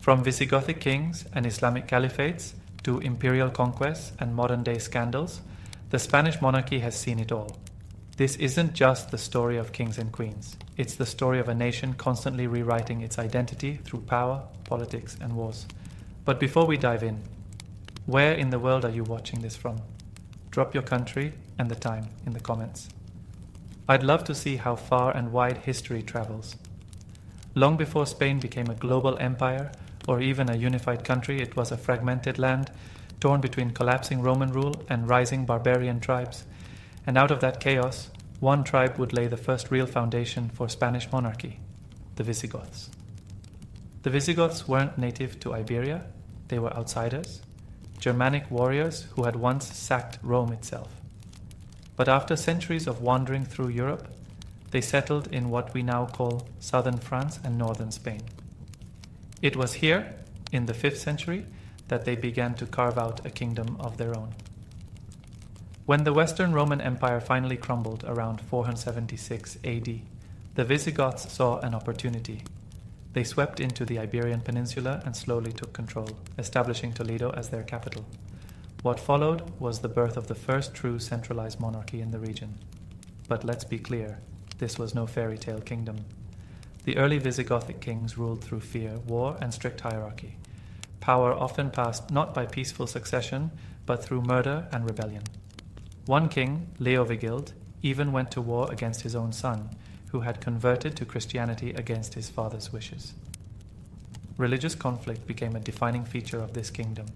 From Visigothic kings and Islamic caliphates to imperial conquests and modern-day scandals, the Spanish monarchy has seen it all. This isn't just the story of kings and queens. It's the story of a nation constantly rewriting its identity through power, politics, and wars. But before we dive in, where in the world are you watching this from? Drop your country and the time in the comments. I'd love to see how far and wide history travels. Long before Spain became a global empire, or even a unified country, it was a fragmented land, torn between collapsing Roman rule and rising barbarian tribes. And out of that chaos, one tribe would lay the first real foundation for Spanish monarchy, the Visigoths. The Visigoths weren't native to Iberia, they were outsiders, Germanic warriors who had once sacked Rome itself. But after centuries of wandering through Europe, they settled in what we now call southern France and northern Spain. It was here, in the 5th century, that they began to carve out a kingdom of their own. When the Western Roman Empire finally crumbled around 476 AD, the Visigoths saw an opportunity. They swept into the Iberian Peninsula and slowly took control, establishing Toledo as their capital. What followed was the birth of the first true centralized monarchy in the region. But let's be clear, this was no fairy tale kingdom. The early Visigothic kings ruled through fear, war, and strict hierarchy. Power often passed not by peaceful succession, but through murder and rebellion. One king, Leovigild, even went to war against his own son, who had converted to Christianity against his father's wishes. Religious conflict became a defining feature of this kingdom.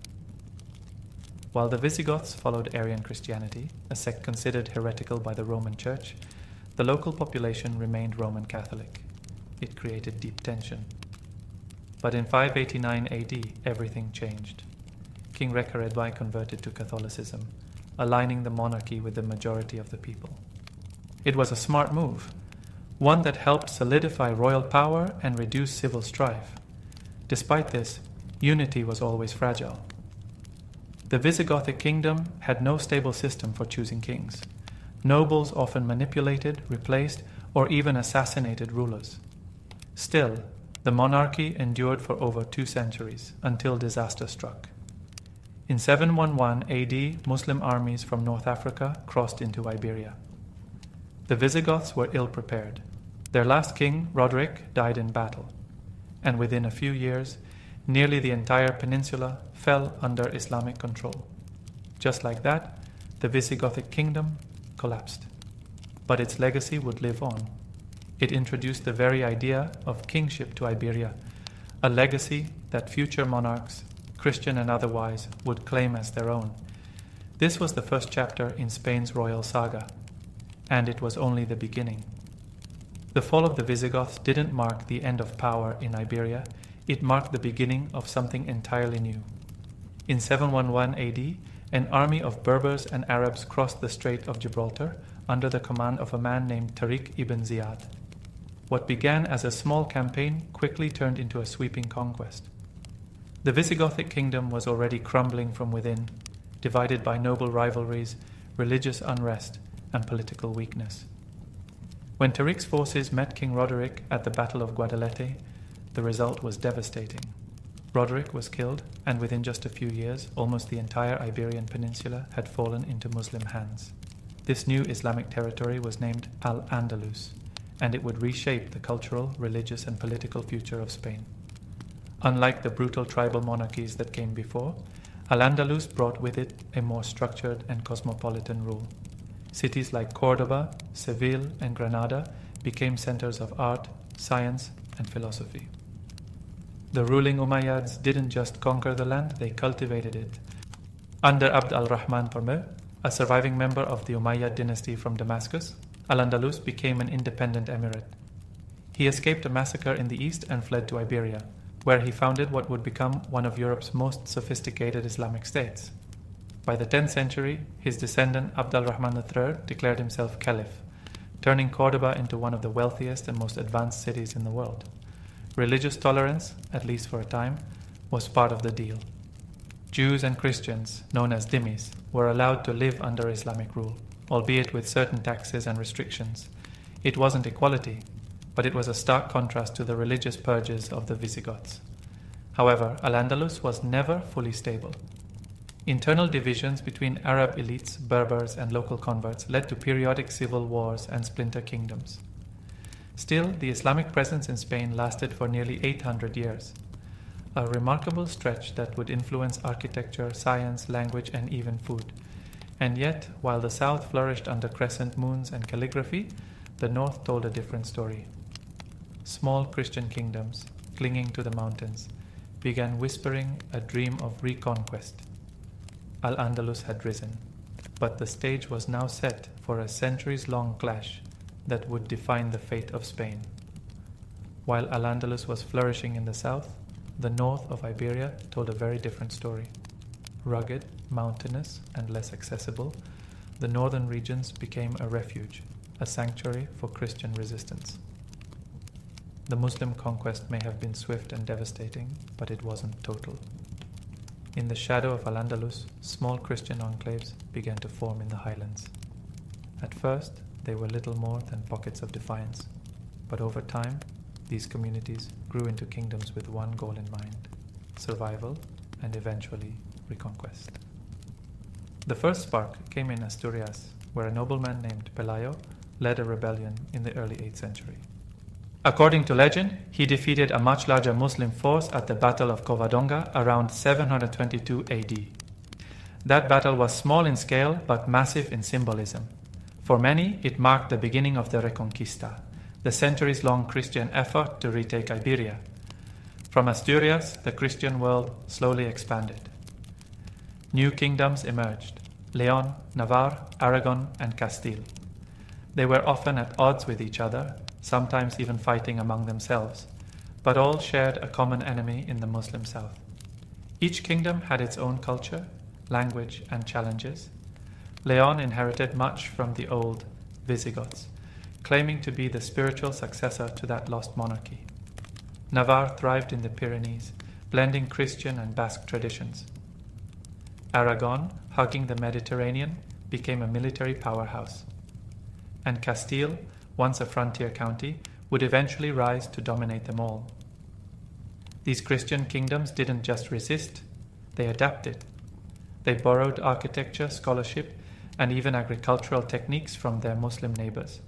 While the Visigoths followed Arian Christianity, a sect considered heretical by the Roman Church, the local population remained Roman Catholic. It created deep tension. But in 589 AD, everything changed. King Recaredbai converted to Catholicism, aligning the monarchy with the majority of the people. It was a smart move, one that helped solidify royal power and reduce civil strife. Despite this, unity was always fragile. The Visigothic kingdom had no stable system for choosing kings. Nobles often manipulated, replaced, or even assassinated rulers. Still, the monarchy endured for over 2 centuries until disaster struck. In 711 AD, Muslim armies from North Africa crossed into Iberia. The Visigoths were ill-prepared. Their last king, Roderick, died in battle, and within a few years, nearly the entire peninsula fell under Islamic control. Just like that, the Visigothic kingdom collapsed. But its legacy would live on. It introduced the very idea of kingship to Iberia, a legacy that future monarchs, Christian and otherwise, would claim as their own. This was the first chapter in Spain's royal saga, and it was only the beginning. The fall of the Visigoths didn't mark the end of power in Iberia, it marked the beginning of something entirely new. In 711 AD, an army of Berbers and Arabs crossed the Strait of Gibraltar under the command of a man named Tariq ibn Ziyad. What began as a small campaign quickly turned into a sweeping conquest. The Visigothic kingdom was already crumbling from within, divided by noble rivalries, religious unrest, and political weakness. When Tariq's forces met King Roderick at the Battle of Guadalete, the result was devastating. Roderick was killed, and within just a few years, almost the entire Iberian Peninsula had fallen into Muslim hands. This new Islamic territory was named Al-Andalus, and it would reshape the cultural, religious, and political future of Spain. Unlike the brutal tribal monarchies that came before, Al-Andalus brought with it a more structured and cosmopolitan rule. Cities like Córdoba, Seville, and Granada became centers of art, science, and philosophy. The ruling Umayyads didn't just conquer the land, they cultivated it. Under Abd al-Rahman Parme, a surviving member of the Umayyad dynasty from Damascus, Al-Andalus became an independent emirate. He escaped a massacre in the east and fled to Iberia, where he founded what would become one of Europe's most sophisticated Islamic states. By the 10th century, his descendant Abd al-Rahman III declared himself caliph, turning Córdoba into one of the wealthiest and most advanced cities in the world. Religious tolerance, at least for a time, was part of the deal. Jews and Christians, known as dhimmis, were allowed to live under Islamic rule, albeit with certain taxes and restrictions. It wasn't equality, but it was a stark contrast to the religious purges of the Visigoths. However, Al-Andalus was never fully stable. Internal divisions between Arab elites, Berbers, and local converts led to periodic civil wars and splinter kingdoms. Still, the Islamic presence in Spain lasted for nearly 800 years, a remarkable stretch that would influence architecture, science, language, and even food. And yet, while the south flourished under crescent moons and calligraphy, the north told a different story. Small Christian kingdoms, clinging to the mountains, began whispering a dream of reconquest. Al-Andalus had risen, but the stage was now set for a centuries-long clash that would define the fate of Spain. While Al-Andalus was flourishing in the south, the north of Iberia told a very different story. Rugged, mountainous, and less accessible, the northern regions became a refuge, a sanctuary for Christian resistance. The Muslim conquest may have been swift and devastating, but it wasn't total. In the shadow of Al-Andalus, small Christian enclaves began to form in the highlands. At first, they were little more than pockets of defiance, but over time, these communities grew into kingdoms with one goal in mind: survival and eventually reconquest. The first spark came in Asturias, where a nobleman named Pelayo led a rebellion in the early 8th century. According to legend, he defeated a much larger Muslim force at the Battle of Covadonga around 722 AD. That battle was small in scale but massive in symbolism. For many, it marked the beginning of the Reconquista, the centuries-long Christian effort to retake Iberia. From Asturias, the Christian world slowly expanded. New kingdoms emerged: Leon, Navarre, Aragon, and Castile. They were often at odds with each other, sometimes even fighting among themselves, but all shared a common enemy in the Muslim south. Each kingdom had its own culture, language, and challenges. Leon inherited much from the old Visigoths, claiming to be the spiritual successor to that lost monarchy. Navarre thrived in the Pyrenees, blending Christian and Basque traditions. Aragon, hugging the Mediterranean, became a military powerhouse. And Castile, once a frontier county, would eventually rise to dominate them all. These Christian kingdoms didn't just resist, they adapted. They borrowed architecture, scholarship, and even agricultural techniques from their Muslim neighbors.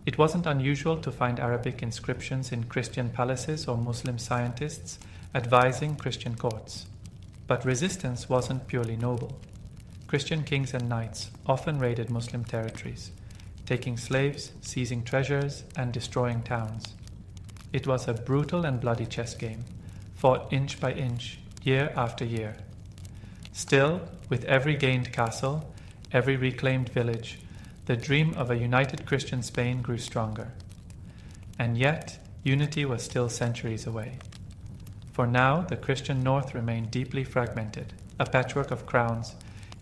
It wasn't unusual to find Arabic inscriptions in Christian palaces or Muslim scientists advising Christian courts. But resistance wasn't purely noble. Christian kings and knights often raided Muslim territories, taking slaves, seizing treasures, and destroying towns. It was a brutal and bloody chess game, fought inch by inch, year after year. Still, with every gained castle, every reclaimed village, the dream of a united Christian Spain grew stronger. And yet, unity was still centuries away. For now, the Christian North remained deeply fragmented, a patchwork of crowns,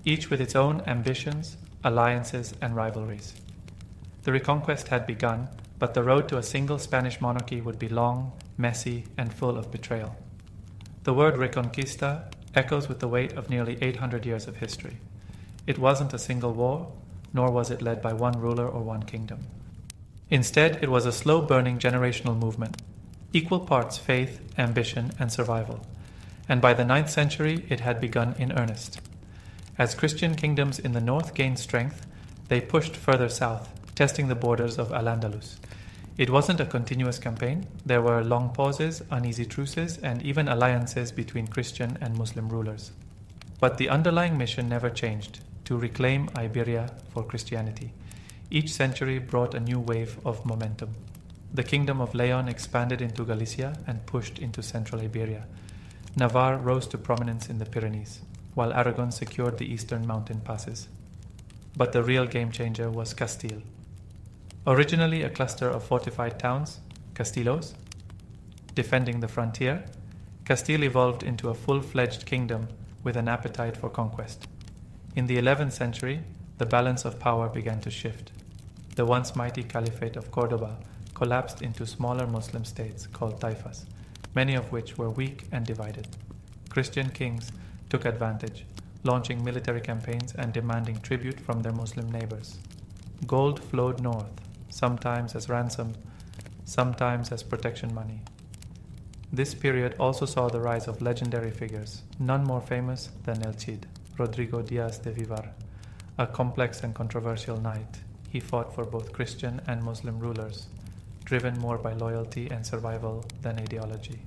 each with its own ambitions, alliances, and rivalries. The Reconquest had begun, but the road to a single Spanish monarchy would be long, messy, and full of betrayal. The word Reconquista echoes with the weight of nearly 800 years of history. It wasn't a single war, nor was it led by one ruler or one kingdom. Instead, it was a slow-burning generational movement, equal parts faith, ambition, and survival. And by the 9th century, it had begun in earnest. As Christian kingdoms in the north gained strength, they pushed further south, testing the borders of Al-Andalus. It wasn't a continuous campaign. There were long pauses, uneasy truces, and even alliances between Christian and Muslim rulers. But the underlying mission never changed: to reclaim Iberia for Christianity. Each century brought a new wave of momentum. The kingdom of Leon expanded into Galicia and pushed into central Iberia. Navarre rose to prominence in the Pyrenees, while Aragon secured the eastern mountain passes. But the real game changer was Castile. Originally a cluster of fortified towns, castillos, defending the frontier, Castile evolved into a full-fledged kingdom with an appetite for conquest. In the 11th century, the balance of power began to shift. The once mighty Caliphate of Cordoba collapsed into smaller Muslim states called taifas, many of which were weak and divided. Christian kings took advantage, launching military campaigns and demanding tribute from their Muslim neighbors. Gold flowed north, sometimes as ransom, sometimes as protection money. This period also saw the rise of legendary figures, none more famous than El Cid, Rodrigo Diaz de Vivar. A complex and controversial knight, he fought for both Christian and Muslim rulers, driven more by loyalty and survival than ideology.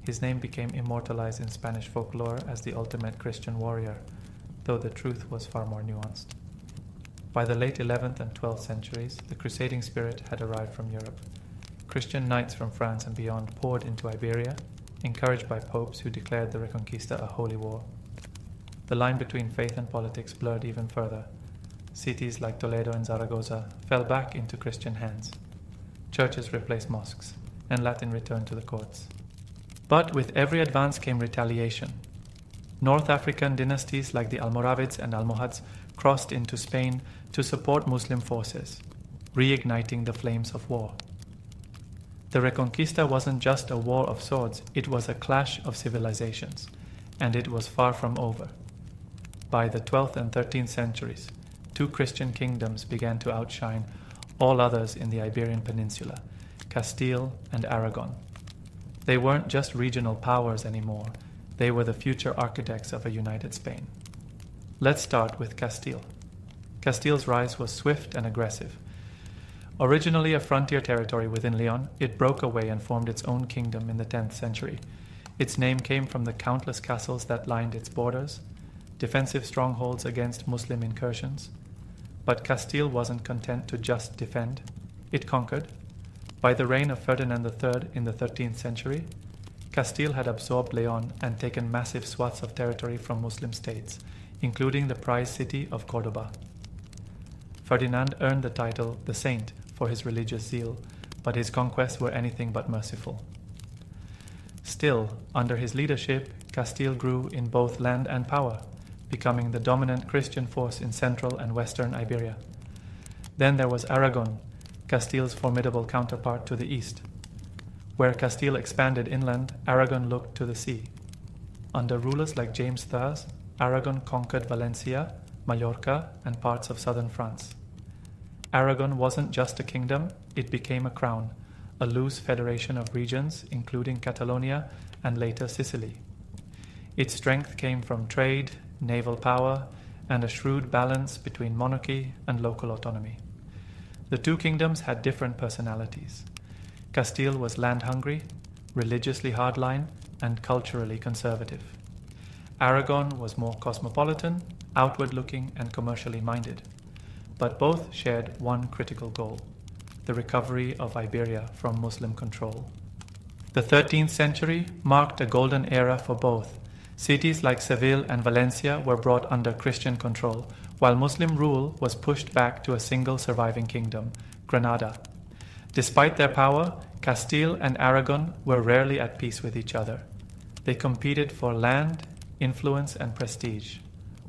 His name became immortalized in Spanish folklore as the ultimate Christian warrior, though the truth was far more nuanced. By the late 11th and 12th centuries, the crusading spirit had arrived from Europe. Christian knights from France and beyond poured into Iberia, encouraged by popes who declared the Reconquista a holy war. The line between faith and politics blurred even further. Cities like Toledo and Zaragoza fell back into Christian hands. Churches replaced mosques, and Latin returned to the courts. But with every advance came retaliation. North African dynasties like the Almoravids and Almohads crossed into Spain to support Muslim forces, reigniting the flames of war. The Reconquista wasn't just a war of swords, it was a clash of civilizations, and it was far from over. By the 12th and 13th centuries, two Christian kingdoms began to outshine all others in the Iberian Peninsula, Castile and Aragon. They weren't just regional powers anymore, they were the future architects of a united Spain. Let's start with Castile. Castile's rise was swift and aggressive. Originally a frontier territory within Leon, it broke away and formed its own kingdom in the 10th century. Its name came from the countless castles that lined its borders, defensive strongholds against Muslim incursions. But Castile wasn't content to just defend. It conquered. By the reign of Ferdinand III in the 13th century, Castile had absorbed Leon and taken massive swaths of territory from Muslim states, including the prized city of Cordoba. Ferdinand earned the title the Saint for his religious zeal, but his conquests were anything but merciful. Still, under his leadership, Castile grew in both land and power, becoming the dominant Christian force in central and western Iberia. Then there was Aragon, Castile's formidable counterpart to the east. Where Castile expanded inland, Aragon looked to the sea. Under rulers like James Thurs, Aragon conquered Valencia, Mallorca, and parts of southern France. Aragon wasn't just a kingdom, it became a crown, a loose federation of regions, including Catalonia and later Sicily. Its strength came from trade, naval power, and a shrewd balance between monarchy and local autonomy. The two kingdoms had different personalities. Castile was land-hungry, religiously hardline, and culturally conservative. Aragon was more cosmopolitan, outward-looking, and commercially minded. But both shared one critical goal: the recovery of Iberia from Muslim control. The 13th century marked a golden era for both. Cities like Seville and Valencia were brought under Christian control, while Muslim rule was pushed back to a single surviving kingdom, Granada. Despite their power, Castile and Aragon were rarely at peace with each other. They competed for land, influence, and prestige.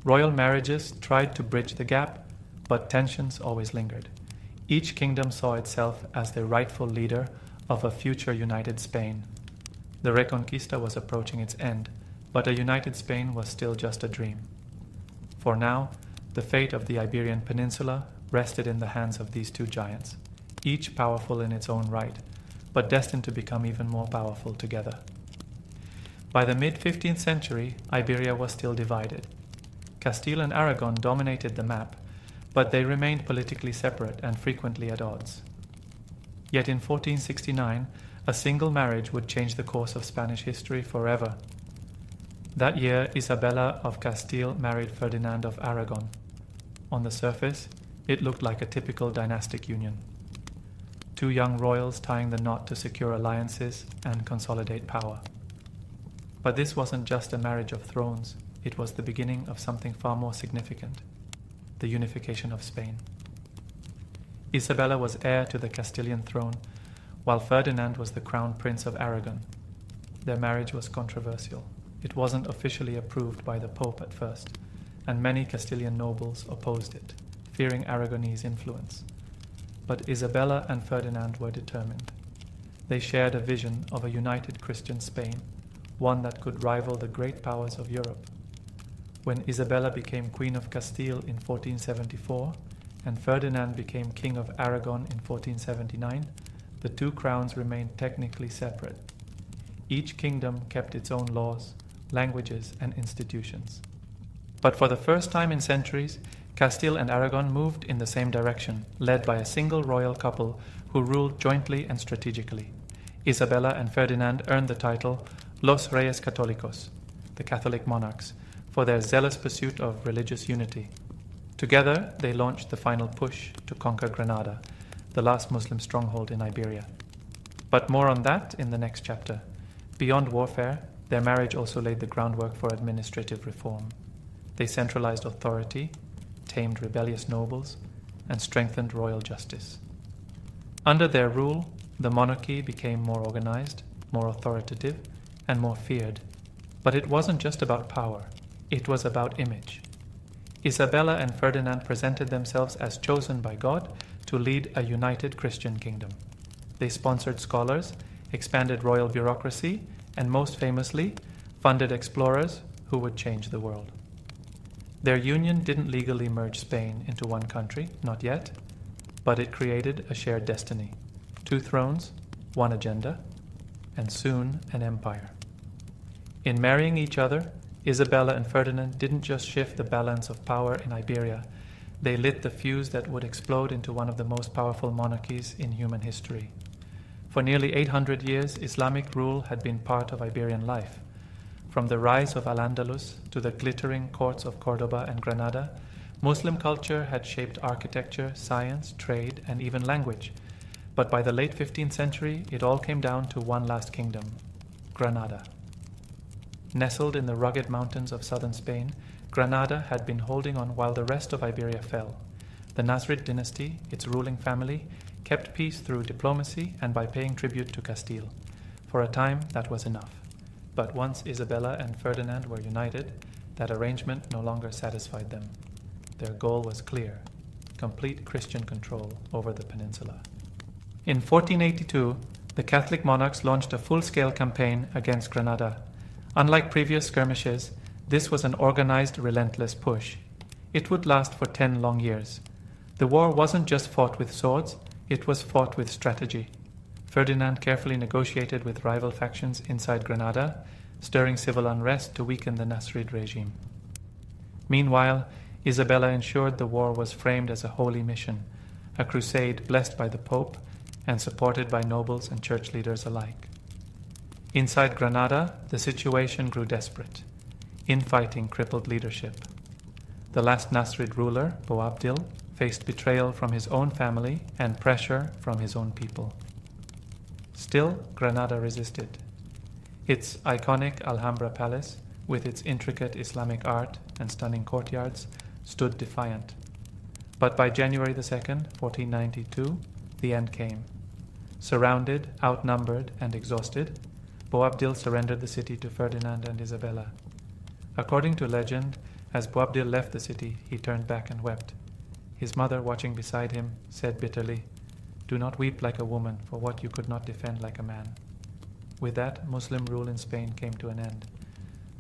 Royal marriages tried to bridge the gap, but tensions always lingered. Each kingdom saw itself as the rightful leader of a future united Spain. The Reconquista was approaching its end, but a united Spain was still just a dream. For now, the fate of the Iberian Peninsula rested in the hands of these two giants, each powerful in its own right, but destined to become even more powerful together. By the mid-15th century, Iberia was still divided. Castile and Aragon dominated the map, but they remained politically separate and frequently at odds. Yet in 1469, a single marriage would change the course of Spanish history forever. That year, Isabella of Castile married Ferdinand of Aragon. On the surface, it looked like a typical dynastic union. Two young royals tying the knot to secure alliances and consolidate power. But this wasn't just a marriage of thrones, it was the beginning of something far more significant: the unification of Spain. Isabella was heir to the Castilian throne, while Ferdinand was the crown prince of Aragon. Their marriage was controversial. It wasn't officially approved by the Pope at first, and many Castilian nobles opposed it, fearing Aragonese influence. But Isabella and Ferdinand were determined. They shared a vision of a united Christian Spain, one that could rival the great powers of Europe. When Isabella became Queen of Castile in 1474, and Ferdinand became King of Aragon in 1479, the two crowns remained technically separate. Each kingdom kept its own laws, languages, and institutions. But for the first time in centuries, Castile and Aragon moved in the same direction, led by a single royal couple who ruled jointly and strategically. Isabella and Ferdinand earned the title Los Reyes Católicos, the Catholic monarchs, for their zealous pursuit of religious unity. Together, they launched the final push to conquer Granada, the last Muslim stronghold in Iberia. But more on that in the next chapter. Beyond warfare, their marriage also laid the groundwork for administrative reform. They centralized authority, tamed rebellious nobles, and strengthened royal justice. Under their rule, the monarchy became more organized, more authoritative, and more feared. But it wasn't just about power, it was about image. Isabella and Ferdinand presented themselves as chosen by God to lead a united Christian kingdom. They sponsored scholars, expanded royal bureaucracy, and most famously, funded explorers who would change the world. Their union didn't legally merge Spain into one country, not yet, but it created a shared destiny. 2 thrones, 1 agenda, and soon an empire. In marrying each other, Isabella and Ferdinand didn't just shift the balance of power in Iberia, they lit the fuse that would explode into one of the most powerful monarchies in human history. For nearly 800 years, Islamic rule had been part of Iberian life. From the rise of Al-Andalus to the glittering courts of Cordoba and Granada, Muslim culture had shaped architecture, science, trade, and even language. But by the late 15th century, it all came down to one last kingdom, Granada. Nestled in the rugged mountains of southern Spain, Granada had been holding on while the rest of Iberia fell. The Nasrid dynasty, its ruling family, kept peace through diplomacy and by paying tribute to Castile. For a time, that was enough. But once Isabella and Ferdinand were united, that arrangement no longer satisfied them. Their goal was clear: complete Christian control over the peninsula. In 1482, the Catholic monarchs launched a full-scale campaign against Granada. Unlike previous skirmishes, this was an organized, relentless push. It would last for 10 long years. The war wasn't just fought with swords, it was fought with strategy. Ferdinand carefully negotiated with rival factions inside Granada, stirring civil unrest to weaken the Nasrid regime. Meanwhile, Isabella ensured the war was framed as a holy mission, a crusade blessed by the Pope and supported by nobles and church leaders alike. Inside Granada, the situation grew desperate. Infighting crippled leadership. The last Nasrid ruler, Boabdil, faced betrayal from his own family and pressure from his own people. Still, Granada resisted. Its iconic Alhambra palace, with its intricate Islamic art and stunning courtyards, stood defiant. But by January 2nd, 1492, the end came. Surrounded, outnumbered, and exhausted, Boabdil surrendered the city to Ferdinand and Isabella. According to legend, as Boabdil left the city, he turned back and wept. His mother, watching beside him, said bitterly, "Do not weep like a woman for what you could not defend like a man." With that, Muslim rule in Spain came to an end.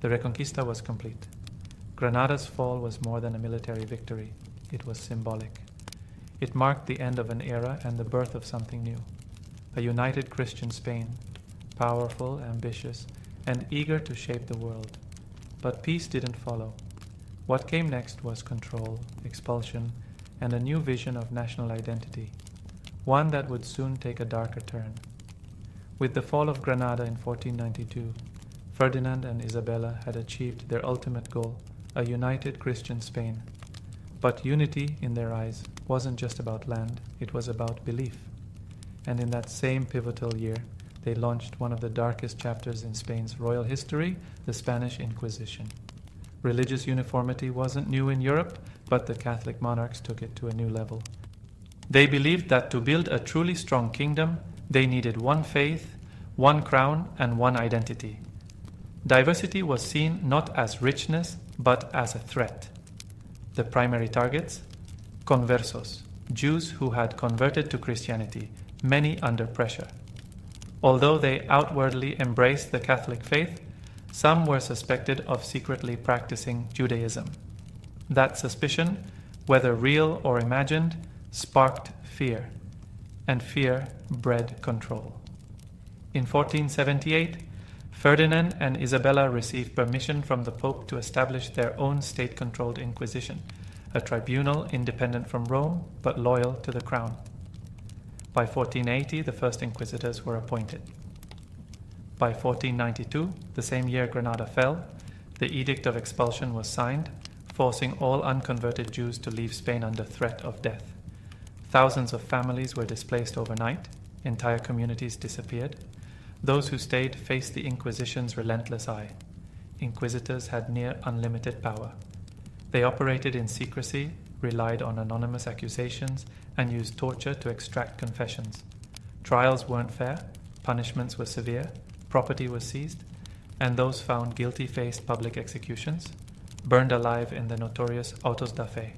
The Reconquista was complete. Granada's fall was more than a military victory. It was symbolic. It marked the end of an era and the birth of something new. A united Christian Spain, powerful, ambitious, and eager to shape the world. But peace didn't follow. What came next was control, expulsion, and a new vision of national identity, one that would soon take a darker turn. With the fall of Granada in 1492, Ferdinand and Isabella had achieved their ultimate goal, a united Christian Spain. But unity, in their eyes, wasn't just about land, it was about belief. And in that same pivotal year, they launched one of the darkest chapters in Spain's royal history, the Spanish Inquisition. Religious uniformity wasn't new in Europe, but the Catholic monarchs took it to a new level. They believed that to build a truly strong kingdom, they needed one faith, one crown, and one identity. Diversity was seen not as richness, but as a threat. The primary targets? Conversos, Jews who had converted to Christianity, many under pressure. Although they outwardly embraced the Catholic faith, some were suspected of secretly practicing Judaism. That suspicion, whether real or imagined, sparked fear, and fear bred control. In 1478, Ferdinand and Isabella received permission from the Pope to establish their own state-controlled Inquisition, a tribunal independent from Rome but loyal to the crown. By 1480, the first inquisitors were appointed. By 1492, the same year Granada fell, the Edict of Expulsion was signed, forcing all unconverted Jews to leave Spain under threat of death. Thousands of families were displaced overnight, entire communities disappeared. Those who stayed faced the Inquisition's relentless eye. Inquisitors had near unlimited power. They operated in secrecy, relied on anonymous accusations, and used torture to extract confessions. Trials weren't fair, punishments were severe, property was seized, and those found guilty faced public executions, burned alive in the notorious autos da fe.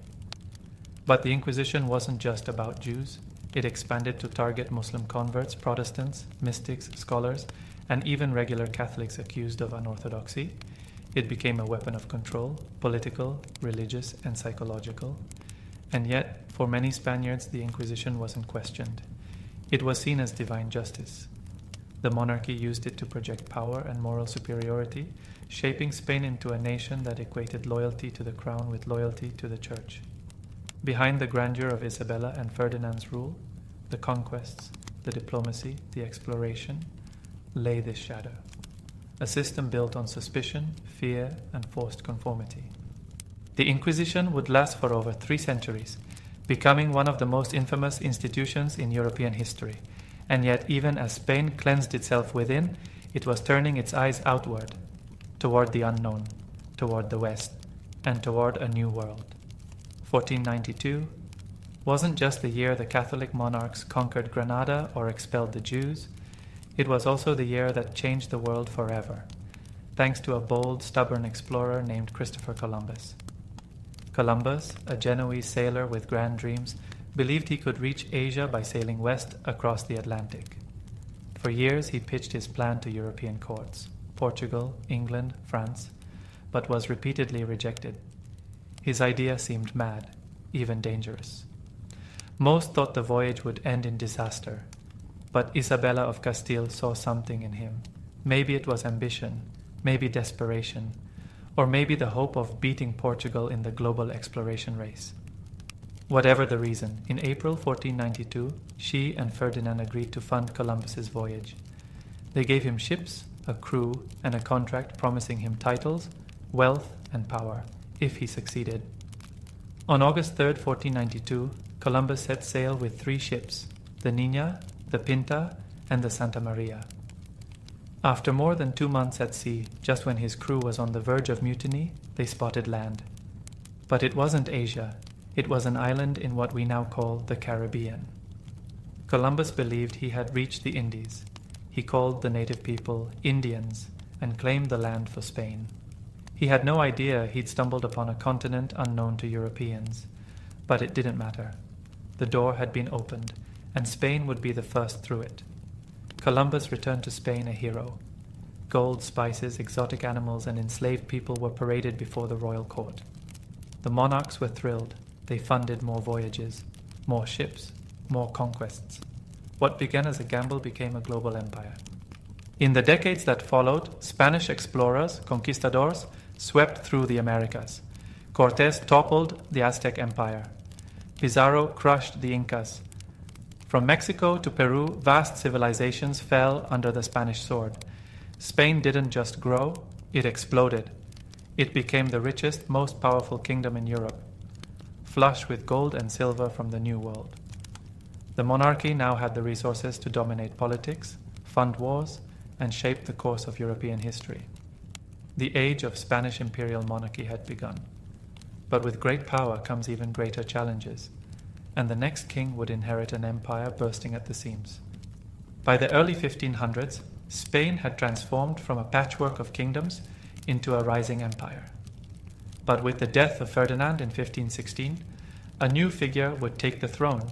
But the Inquisition wasn't just about Jews. It expanded to target Muslim converts, Protestants, mystics, scholars, and even regular Catholics accused of unorthodoxy. It became a weapon of control, political, religious, and psychological. And yet, for many Spaniards, the Inquisition wasn't questioned. It was seen as divine justice. The monarchy used it to project power and moral superiority, shaping Spain into a nation that equated loyalty to the crown with loyalty to the church. Behind the grandeur of Isabella and Ferdinand's rule, the conquests, the diplomacy, the exploration, lay this shadow. A system built on suspicion, fear, and forced conformity. The Inquisition would last for over 3 centuries, becoming one of the most infamous institutions in European history. And yet, even as Spain cleansed itself within, it was turning its eyes outward, toward the unknown, toward the West, and toward a new world. 1492 wasn't just the year the Catholic monarchs conquered Granada or expelled the Jews. It was also the year that changed the world forever, thanks to a bold, stubborn explorer named Christopher Columbus. Columbus, a Genoese sailor with grand dreams, believed he could reach Asia by sailing west across the Atlantic. For years he pitched his plan to European courts, Portugal, England, France, but was repeatedly rejected. His idea seemed mad, even dangerous. Most thought the voyage would end in disaster, but Isabella of Castile saw something in him. Maybe it was ambition, maybe desperation, or maybe the hope of beating Portugal in the global exploration race. Whatever the reason, in April 1492, she and Ferdinand agreed to fund Columbus's voyage. They gave him ships, a crew, and a contract promising him titles, wealth, and power, if he succeeded. On August 3, 1492, Columbus set sail with 3 ships, the Niña, the Pinta, and the Santa Maria. After more than 2 months at sea, just when his crew was on the verge of mutiny, they spotted land. But it wasn't Asia. It was an island in what we now call the Caribbean. Columbus believed he had reached the Indies. He called the native people Indians and claimed the land for Spain. He had no idea he'd stumbled upon a continent unknown to Europeans. But it didn't matter. The door had been opened, and Spain would be the first through it. Columbus returned to Spain a hero. Gold, spices, exotic animals, and enslaved people were paraded before the royal court. The monarchs were thrilled. They funded more voyages, more ships, more conquests. What began as a gamble became a global empire. In the decades that followed, Spanish explorers, conquistadors, swept through the Americas. Cortés toppled the Aztec Empire. Pizarro crushed the Incas. From Mexico to Peru, vast civilizations fell under the Spanish sword. Spain didn't just grow, it exploded. It became the richest, most powerful kingdom in Europe, flush with gold and silver from the New World. The monarchy now had the resources to dominate politics, fund wars, and shape the course of European history. The age of Spanish imperial monarchy had begun. But with great power comes even greater challenges, and the next king would inherit an empire bursting at the seams. By the early 1500s, Spain had transformed from a patchwork of kingdoms into a rising empire. But with the death of Ferdinand in 1516, a new figure would take the throne,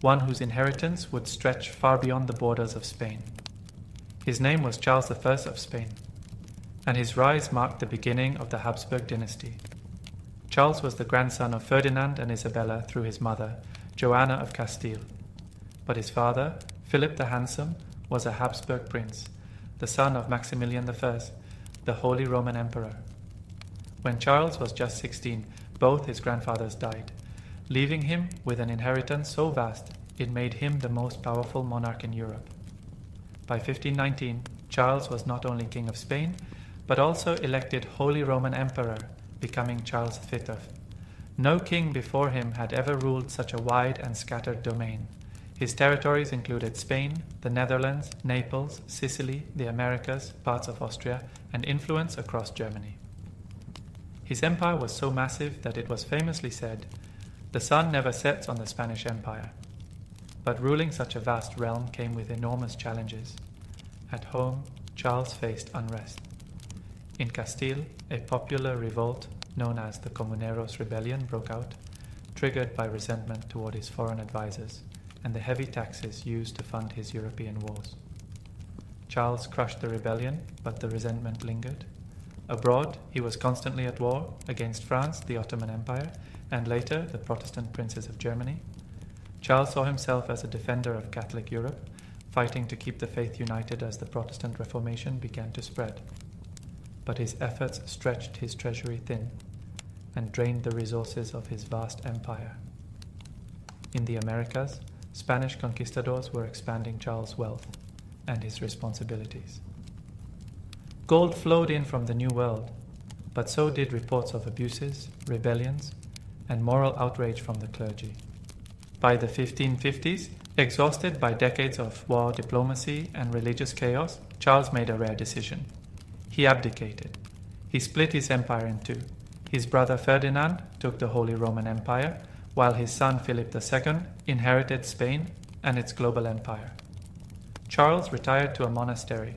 one whose inheritance would stretch far beyond the borders of Spain. His name was Charles I of Spain, and his rise marked the beginning of the Habsburg dynasty. Charles was the grandson of Ferdinand and Isabella through his mother, Joanna of Castile. But his father, Philip the Handsome, was a Habsburg prince, the son of Maximilian I, the Holy Roman Emperor. When Charles was just 16, both his grandfathers died, leaving him with an inheritance so vast it made him the most powerful monarch in Europe. By 1519, Charles was not only King of Spain, but also elected Holy Roman Emperor, becoming Charles V. No king before him had ever ruled such a wide and scattered domain. His territories included Spain, the Netherlands, Naples, Sicily, the Americas, parts of Austria, and influence across Germany. His empire was so massive that it was famously said, "The sun never sets on the Spanish Empire." But ruling such a vast realm came with enormous challenges. At home, Charles faced unrest. In Castile, a popular revolt known as the Comuneros Rebellion broke out, triggered by resentment toward his foreign advisors and the heavy taxes used to fund his European wars. Charles crushed the rebellion, but the resentment lingered. Abroad, he was constantly at war against France, the Ottoman Empire, and later the Protestant princes of Germany. Charles saw himself as a defender of Catholic Europe, fighting to keep the faith united as the Protestant Reformation began to spread. But his efforts stretched his treasury thin and drained the resources of his vast empire. In the Americas, Spanish conquistadors were expanding Charles' wealth and his responsibilities. Gold flowed in from the New World, but so did reports of abuses, rebellions, and moral outrage from the clergy. By the 1550s, exhausted by decades of war diplomacy and religious chaos, Charles made a rare decision. He abdicated. He split his empire in two. His brother Ferdinand took the Holy Roman Empire, while his son Philip II inherited Spain and its global empire. Charles retired to a monastery,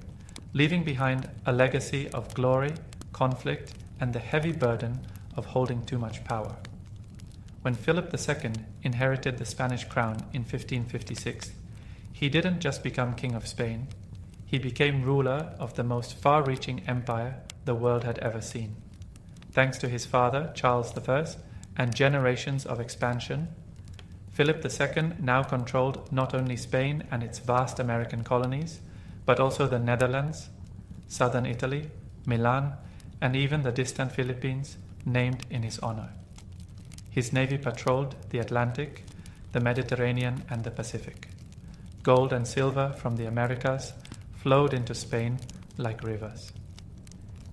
leaving behind a legacy of glory, conflict, and the heavy burden of holding too much power. When Philip II inherited the Spanish crown in 1556, he didn't just become King of Spain, he became ruler of the most far-reaching empire the world had ever seen. Thanks to his father, Charles I, and generations of expansion, Philip II now controlled not only Spain and its vast American colonies, but also the Netherlands, southern Italy, Milan, and even the distant Philippines, named in his honor. His navy patrolled the Atlantic, the Mediterranean, and the Pacific. Gold and silver from the Americas flowed into Spain like rivers.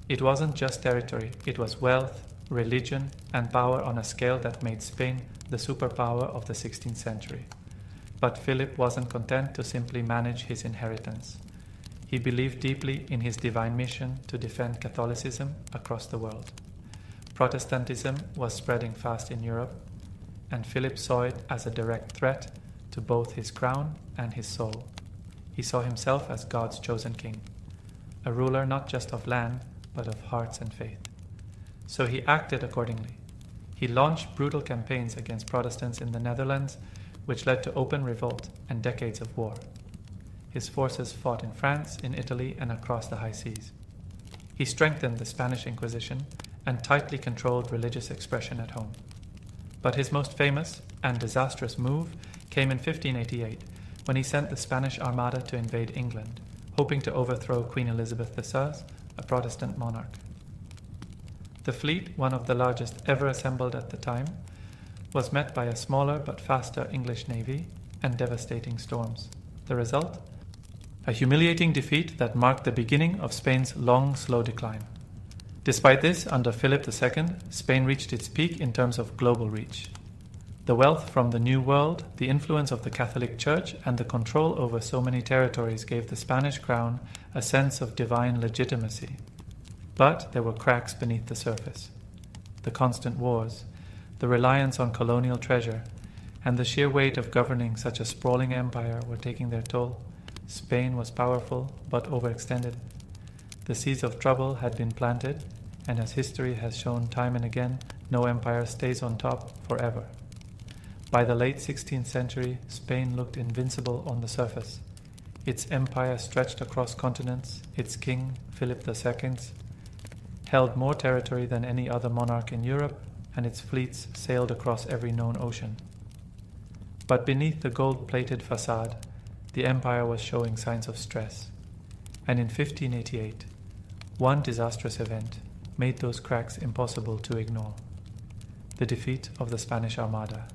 It wasn't just territory, it was wealth, religion, and power on a scale that made Spain the superpower of the 16th century. But Philip wasn't content to simply manage his inheritance. He believed deeply in his divine mission to defend Catholicism across the world. Protestantism was spreading fast in Europe, and Philip saw it as a direct threat to both his crown and his soul. He saw himself as God's chosen king, a ruler not just of land, but of hearts and faith. So he acted accordingly. He launched brutal campaigns against Protestants in the Netherlands, which led to open revolt and decades of war. His forces fought in France, in Italy, and across the high seas. He strengthened the Spanish Inquisition and tightly controlled religious expression at home. But his most famous and disastrous move came in 1588, when he sent the Spanish Armada to invade England, hoping to overthrow Queen Elizabeth I, a Protestant monarch. The fleet, one of the largest ever assembled at the time, was met by a smaller but faster English navy and devastating storms. The result? A humiliating defeat that marked the beginning of Spain's long, slow decline. Despite this, under Philip II, Spain reached its peak in terms of global reach. The wealth from the New World, the influence of the Catholic Church, and the control over so many territories gave the Spanish crown a sense of divine legitimacy. But there were cracks beneath the surface. The constant wars, the reliance on colonial treasure, and the sheer weight of governing such a sprawling empire were taking their toll. Spain was powerful, but overextended. The seeds of trouble had been planted, and as history has shown time and again, no empire stays on top forever. By the late 16th century, Spain looked invincible on the surface. Its empire stretched across continents, its king, Philip II, held more territory than any other monarch in Europe, and its fleets sailed across every known ocean. But beneath the gold-plated facade, the empire was showing signs of stress. And in 1588, one disastrous event made those cracks impossible to ignore: the defeat of the Spanish Armada.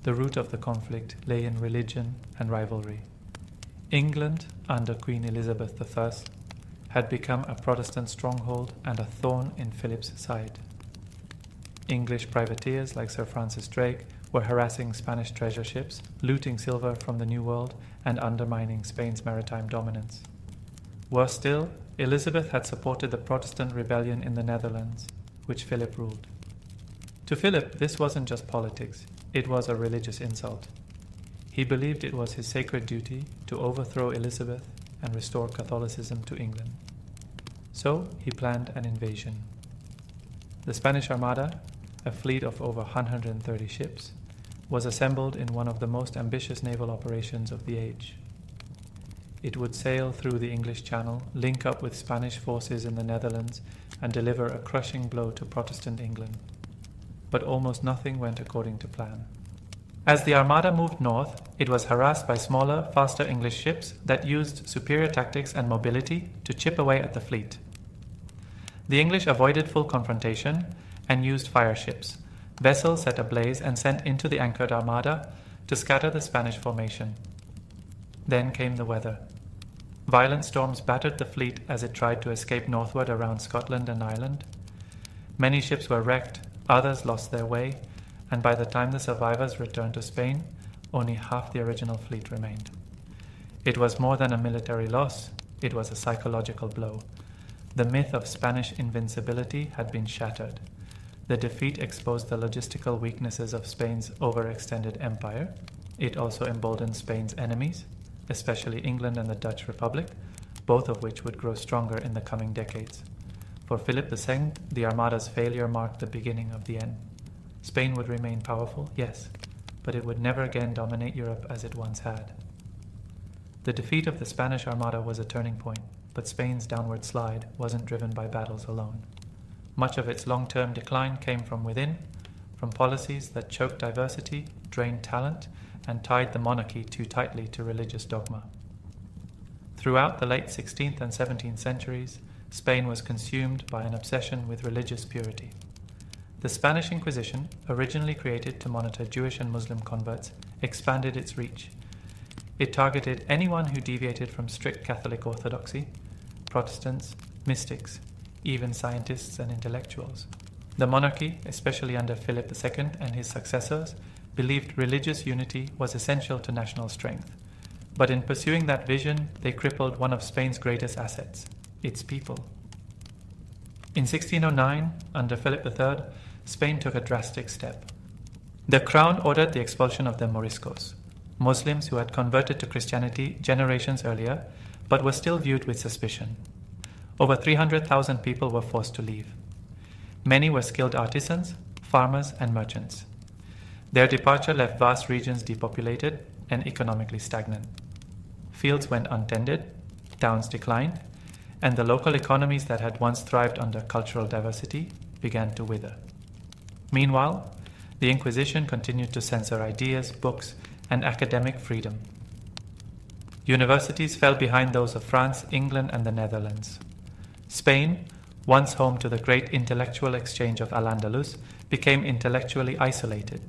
The root of the conflict lay in religion and rivalry. England, under Queen Elizabeth I, had become a Protestant stronghold and a thorn in Philip's side. English privateers like Sir Francis Drake were harassing Spanish treasure ships, looting silver from the New World, and undermining Spain's maritime dominance. Worse still, Elizabeth had supported the Protestant rebellion in the Netherlands, which Philip ruled. To Philip, this wasn't just politics, it was a religious insult. He believed it was his sacred duty to overthrow Elizabeth and restore Catholicism to England. So he planned an invasion. The Spanish Armada, a fleet of over 130 ships, was assembled in one of the most ambitious naval operations of the age. It would sail through the English Channel, link up with Spanish forces in the Netherlands, and deliver a crushing blow to Protestant England. But almost nothing went according to plan. As the Armada moved north, it was harassed by smaller, faster English ships that used superior tactics and mobility to chip away at the fleet. The English avoided full confrontation and used fire ships, vessels set ablaze and sent into the anchored Armada to scatter the Spanish formation. Then came the weather. Violent storms battered the fleet as it tried to escape northward around Scotland and Ireland. Many ships were wrecked, others lost their way, and by the time the survivors returned to Spain, only half the original fleet remained. It was more than a military loss, it was a psychological blow. The myth of Spanish invincibility had been shattered. The defeat exposed the logistical weaknesses of Spain's overextended empire. It also emboldened Spain's enemies, especially England and the Dutch Republic, both of which would grow stronger in the coming decades. For Philip II, the Armada's failure marked the beginning of the end. Spain would remain powerful, yes, but it would never again dominate Europe as it once had. The defeat of the Spanish Armada was a turning point, but Spain's downward slide wasn't driven by battles alone. Much of its long-term decline came from within, from policies that choked diversity, drained talent, and tied the monarchy too tightly to religious dogma. Throughout the late 16th and 17th centuries, Spain was consumed by an obsession with religious purity. The Spanish Inquisition, originally created to monitor Jewish and Muslim converts, expanded its reach. It targeted anyone who deviated from strict Catholic orthodoxy: Protestants, mystics, even scientists and intellectuals. The monarchy, especially under Philip II and his successors, believed religious unity was essential to national strength. But in pursuing that vision, they crippled one of Spain's greatest assets: its people. In 1609, under Philip III, Spain took a drastic step. The crown ordered the expulsion of the Moriscos, Muslims who had converted to Christianity generations earlier, but were still viewed with suspicion. Over 300,000 people were forced to leave. Many were skilled artisans, farmers, and merchants. Their departure left vast regions depopulated and economically stagnant. Fields went untended, towns declined, and the local economies that had once thrived under cultural diversity began to wither. Meanwhile, the Inquisition continued to censor ideas, books, and academic freedom. Universities fell behind those of France, England, and the Netherlands. Spain, once home to the great intellectual exchange of Al-Andalus, became intellectually isolated.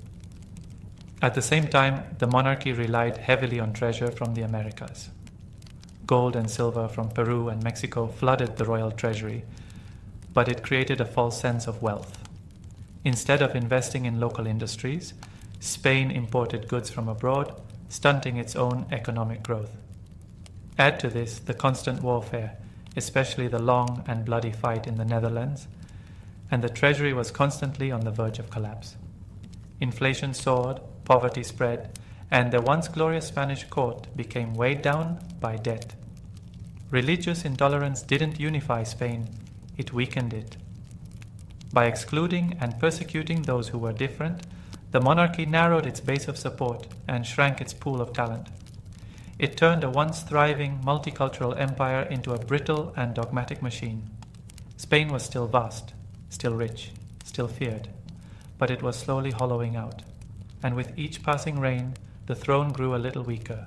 At the same time, the monarchy relied heavily on treasure from the Americas. Gold and silver from Peru and Mexico flooded the royal treasury, but it created a false sense of wealth. Instead of investing in local industries, Spain imported goods from abroad, stunting its own economic growth. Add to this the constant warfare, especially the long and bloody fight in the Netherlands, and the treasury was constantly on the verge of collapse. Inflation soared, poverty spread, and the once glorious Spanish court became weighed down by debt. Religious intolerance didn't unify Spain, it weakened it. By excluding and persecuting those who were different, the monarchy narrowed its base of support and shrank its pool of talent. It turned a once thriving multicultural empire into a brittle and dogmatic machine. Spain was still vast, still rich, still feared, but it was slowly hollowing out, and with each passing reign, the throne grew a little weaker.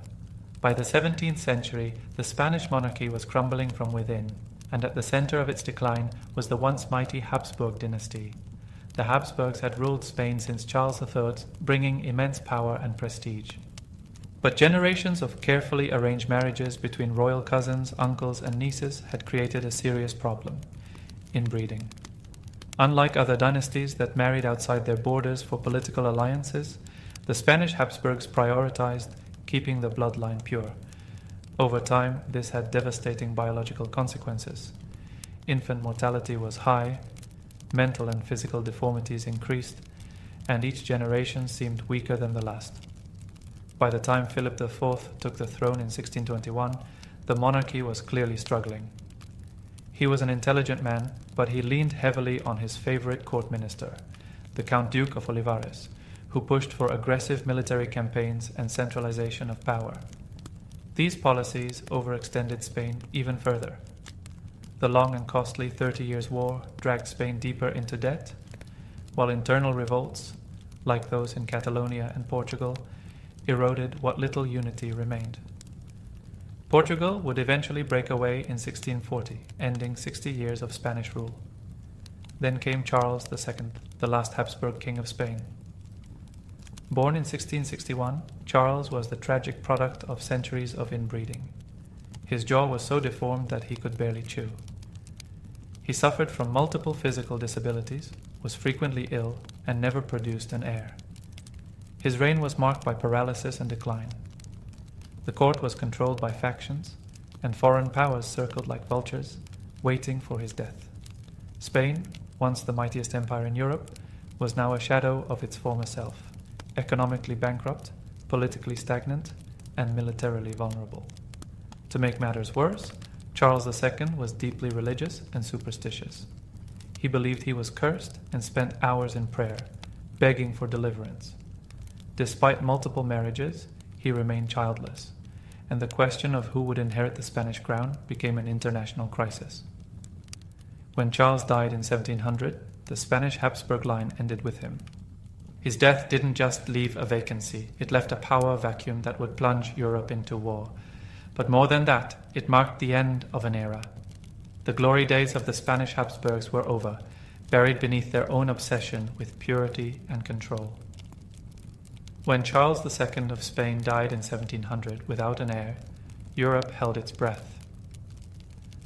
By the 17th century, the Spanish monarchy was crumbling from within, and at the center of its decline was the once mighty Habsburg dynasty. The Habsburgs had ruled Spain since Charles III, bringing immense power and prestige. But generations of carefully arranged marriages between royal cousins, uncles, and nieces had created a serious problem: inbreeding. Unlike other dynasties that married outside their borders for political alliances, the Spanish Habsburgs prioritized keeping the bloodline pure. Over time, this had devastating biological consequences. Infant mortality was high, mental and physical deformities increased, and each generation seemed weaker than the last. By the time Philip IV took the throne in 1621, the monarchy was clearly struggling. He was an intelligent man, but he leaned heavily on his favorite court minister, the Count Duke of Olivares, who pushed for aggressive military campaigns and centralization of power. These policies overextended Spain even further. The long and costly 30 Years' War dragged Spain deeper into debt, while internal revolts, like those in Catalonia and Portugal, eroded what little unity remained. Portugal would eventually break away in 1640, ending 60 years of Spanish rule. Then came Charles II, the last Habsburg king of Spain. Born in 1661, Charles was the tragic product of centuries of inbreeding. His jaw was so deformed that he could barely chew. He suffered from multiple physical disabilities, was frequently ill, and never produced an heir. His reign was marked by paralysis and decline. The court was controlled by factions, and foreign powers circled like vultures, waiting for his death. Spain, once the mightiest empire in Europe, was now a shadow of its former self, economically bankrupt, politically stagnant, and militarily vulnerable. To make matters worse, Charles II was deeply religious and superstitious. He believed he was cursed and spent hours in prayer, begging for deliverance. Despite multiple marriages, he remained childless, and the question of who would inherit the Spanish crown became an international crisis. When Charles died in 1700, the Spanish Habsburg line ended with him. His death didn't just leave a vacancy, it left a power vacuum that would plunge Europe into war. But more than that, it marked the end of an era. The glory days of the Spanish Habsburgs were over, buried beneath their own obsession with purity and control. When Charles II of Spain died in 1700 without an heir, Europe held its breath.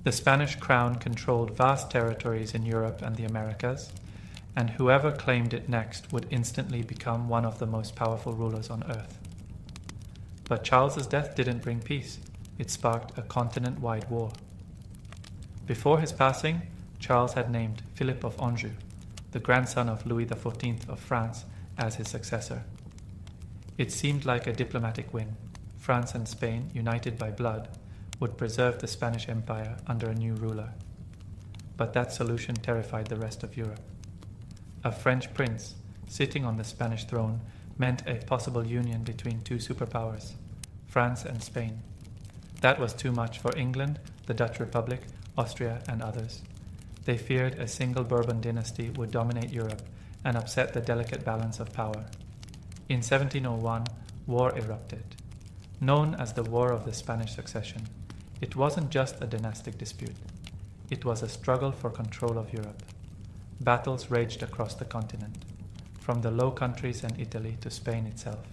The Spanish crown controlled vast territories in Europe and the Americas, and whoever claimed it next would instantly become one of the most powerful rulers on earth. But Charles's death didn't bring peace. It sparked a continent-wide war. Before his passing, Charles had named Philip of Anjou, the grandson of Louis XIV of France, as his successor. It seemed like a diplomatic win. France and Spain, united by blood, would preserve the Spanish Empire under a new ruler. But that solution terrified the rest of Europe. A French prince sitting on the Spanish throne meant a possible union between two superpowers, France and Spain. That was too much for England, the Dutch Republic, Austria, and others. They feared a single Bourbon dynasty would dominate Europe and upset the delicate balance of power. In 1701, war erupted. Known as the War of the Spanish Succession, it wasn't just a dynastic dispute. It was a struggle for control of Europe. Battles raged across the continent, from the Low Countries and Italy to Spain itself.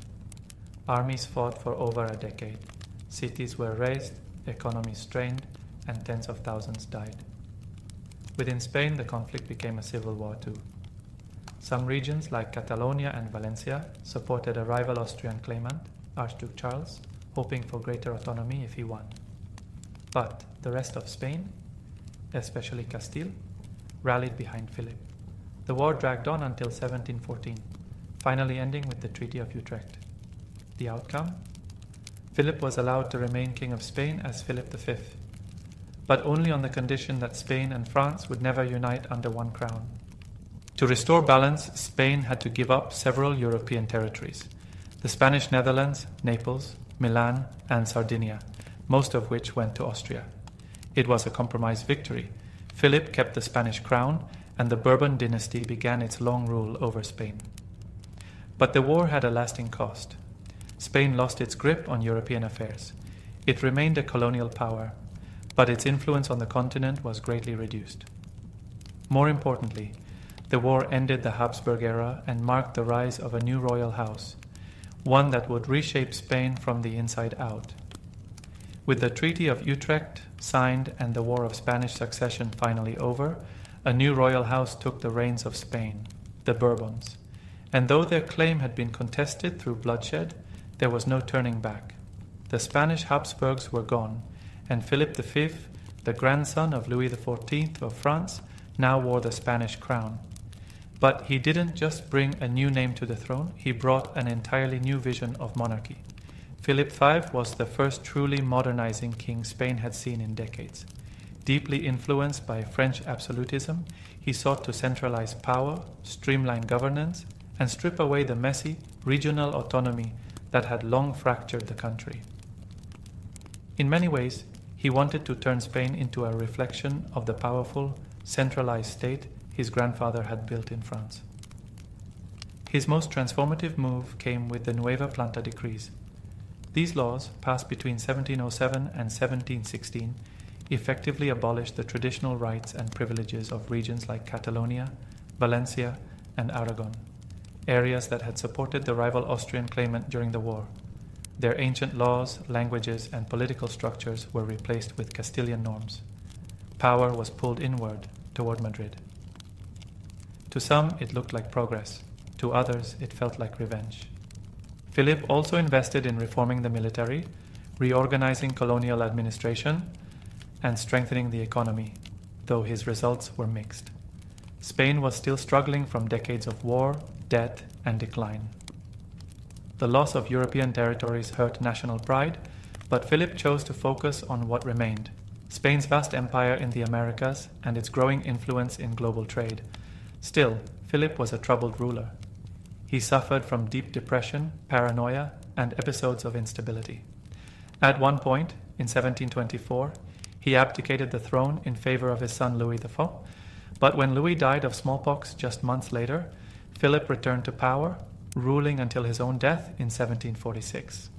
Armies fought for over a decade. Cities were razed, economies strained, and tens of thousands died. Within Spain, the conflict became a civil war too. Some regions like Catalonia and Valencia supported a rival Austrian claimant, Archduke Charles, hoping for greater autonomy if he won. But the rest of Spain, especially Castile, rallied behind Philip. The war dragged on until 1714, finally ending with the Treaty of Utrecht. The outcome? Philip was allowed to remain King of Spain as Philip V, but only on the condition that Spain and France would never unite under one crown. To restore balance, Spain had to give up several European territories: the Spanish Netherlands, Naples, Milan, and Sardinia, most of which went to Austria. It was a compromise victory. Philip kept the Spanish crown, and the Bourbon dynasty began its long rule over Spain. But the war had a lasting cost. Spain lost its grip on European affairs. It remained a colonial power, but its influence on the continent was greatly reduced. More importantly, the war ended the Habsburg era and marked the rise of a new royal house, one that would reshape Spain from the inside out. With the Treaty of Utrecht signed and the War of Spanish Succession finally over, a new royal house took the reins of Spain, the Bourbons. And though their claim had been contested through bloodshed, there was no turning back. The Spanish Habsburgs were gone, and Philip V, the grandson of Louis XIV of France, now wore the Spanish crown. But he didn't just bring a new name to the throne, he brought an entirely new vision of monarchy. Philip V was the first truly modernizing king Spain had seen in decades. Deeply influenced by French absolutism, he sought to centralize power, streamline governance, and strip away the messy regional autonomy that had long fractured the country. In many ways, he wanted to turn Spain into a reflection of the powerful, centralized state his grandfather had built in France. His most transformative move came with the Nueva Planta decrees. These laws, passed between 1707 and 1716, effectively abolished the traditional rights and privileges of regions like Catalonia, Valencia, and Aragon, areas that had supported the rival Austrian claimant during the war. Their ancient laws, languages, and political structures were replaced with Castilian norms. Power was pulled inward, toward Madrid. To some, it looked like progress. To others, it felt like revenge. Philip also invested in reforming the military, reorganizing colonial administration, and strengthening the economy, though his results were mixed. Spain was still struggling from decades of war, debt, and decline. The loss of European territories hurt national pride, but Philip chose to focus on what remained: Spain's vast empire in the Americas and its growing influence in global trade. Still, Philip was a troubled ruler. He suffered from deep depression, paranoia, and episodes of instability. At one point, in 1724, he abdicated the throne in favor of his son Louis IV, but when Louis died of smallpox just months later, Philip returned to power, ruling until his own death in 1746.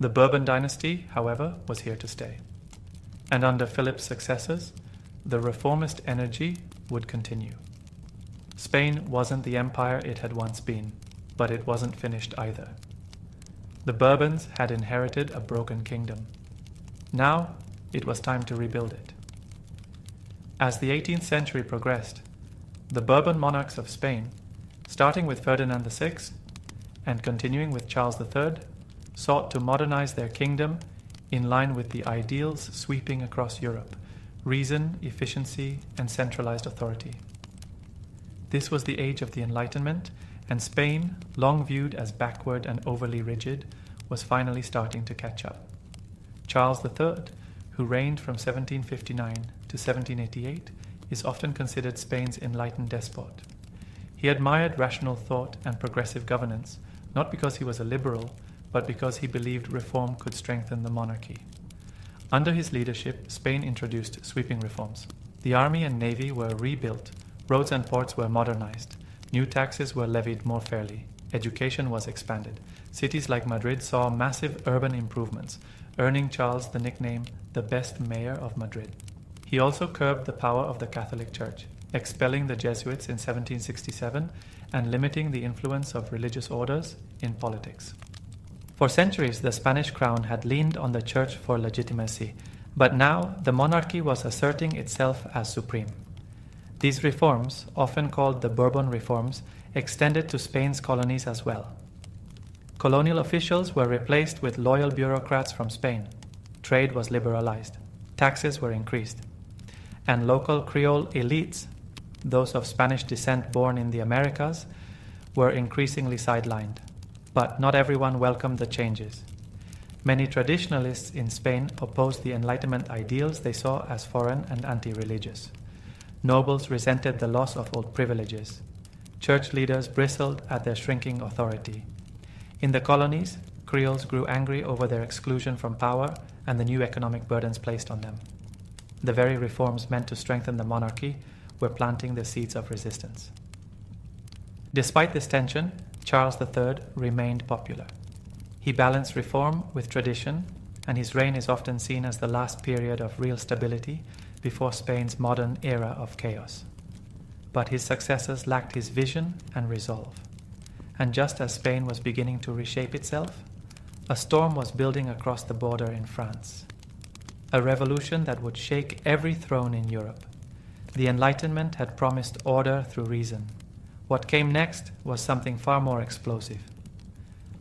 The Bourbon dynasty, however, was here to stay. And under Philip's successors, the reformist energy would continue. Spain wasn't the empire it had once been, but it wasn't finished either. The Bourbons had inherited a broken kingdom. Now, it was time to rebuild it. As the 18th century progressed, the Bourbon monarchs of Spain, starting with Ferdinand VI and continuing with Charles III, sought to modernize their kingdom in line with the ideals sweeping across Europe: reason, efficiency, and centralized authority. This was the age of the Enlightenment, and Spain, long viewed as backward and overly rigid, was finally starting to catch up. Charles III, who reigned from 1759 to 1788, is often considered Spain's enlightened despot. He admired rational thought and progressive governance, not because he was a liberal, but because he believed reform could strengthen the monarchy. Under his leadership, Spain introduced sweeping reforms. The army and navy were rebuilt, roads and ports were modernized, new taxes were levied more fairly, education was expanded. Cities like Madrid saw massive urban improvements, earning Charles the nickname the best mayor of Madrid. He also curbed the power of the Catholic Church, expelling the Jesuits in 1767 and limiting the influence of religious orders in politics. For centuries, the Spanish crown had leaned on the church for legitimacy, but now the monarchy was asserting itself as supreme. These reforms, often called the Bourbon reforms, extended to Spain's colonies as well. Colonial officials were replaced with loyal bureaucrats from Spain. Trade was liberalized. Taxes were increased. And local Creole elites, those of Spanish descent born in the Americas, were increasingly sidelined. But not everyone welcomed the changes. Many traditionalists in Spain opposed the Enlightenment ideals they saw as foreign and anti-religious. Nobles resented the loss of old privileges. Church leaders bristled at their shrinking authority. In the colonies, Creoles grew angry over their exclusion from power and the new economic burdens placed on them. The very reforms meant to strengthen the monarchy were planting the seeds of resistance. Despite this tension, Charles III remained popular. He balanced reform with tradition and his reign is often seen as the last period of real stability before Spain's modern era of chaos. But his successors lacked his vision and resolve. And just as Spain was beginning to reshape itself, a storm was building across the border in France. A revolution that would shake every throne in Europe. The Enlightenment had promised order through reason. What came next was something far more explosive.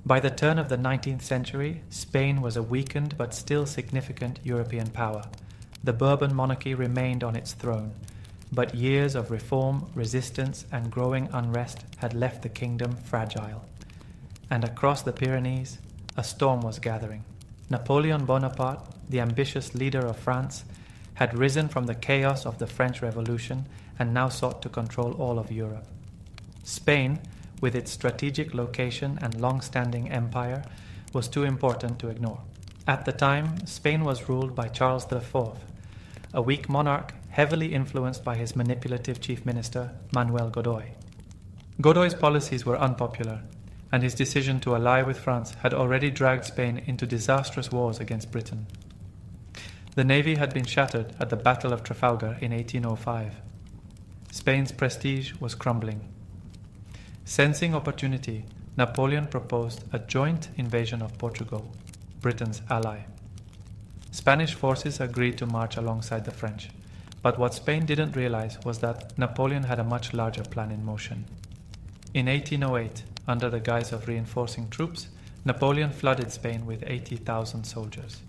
By the turn of the 19th century, Spain was a weakened but still significant European power. The Bourbon monarchy remained on its throne, but years of reform, resistance, and growing unrest had left the kingdom fragile. And across the Pyrenees, a storm was gathering. Napoleon Bonaparte, the ambitious leader of France, had risen from the chaos of the French Revolution and now sought to control all of Europe. Spain, with its strategic location and long-standing empire, was too important to ignore. At the time, Spain was ruled by Charles IV, a weak monarch heavily influenced by his manipulative chief minister, Manuel Godoy. Godoy's policies were unpopular, and his decision to ally with France had already dragged Spain into disastrous wars against Britain. The navy had been shattered at the Battle of Trafalgar in 1805. Spain's prestige was crumbling. Sensing opportunity, Napoleon proposed a joint invasion of Portugal, Britain's ally. Spanish forces agreed to march alongside the French, but what Spain didn't realize was that Napoleon had a much larger plan in motion. In 1808, under the guise of reinforcing troops, Napoleon flooded Spain with 80,000 soldiers.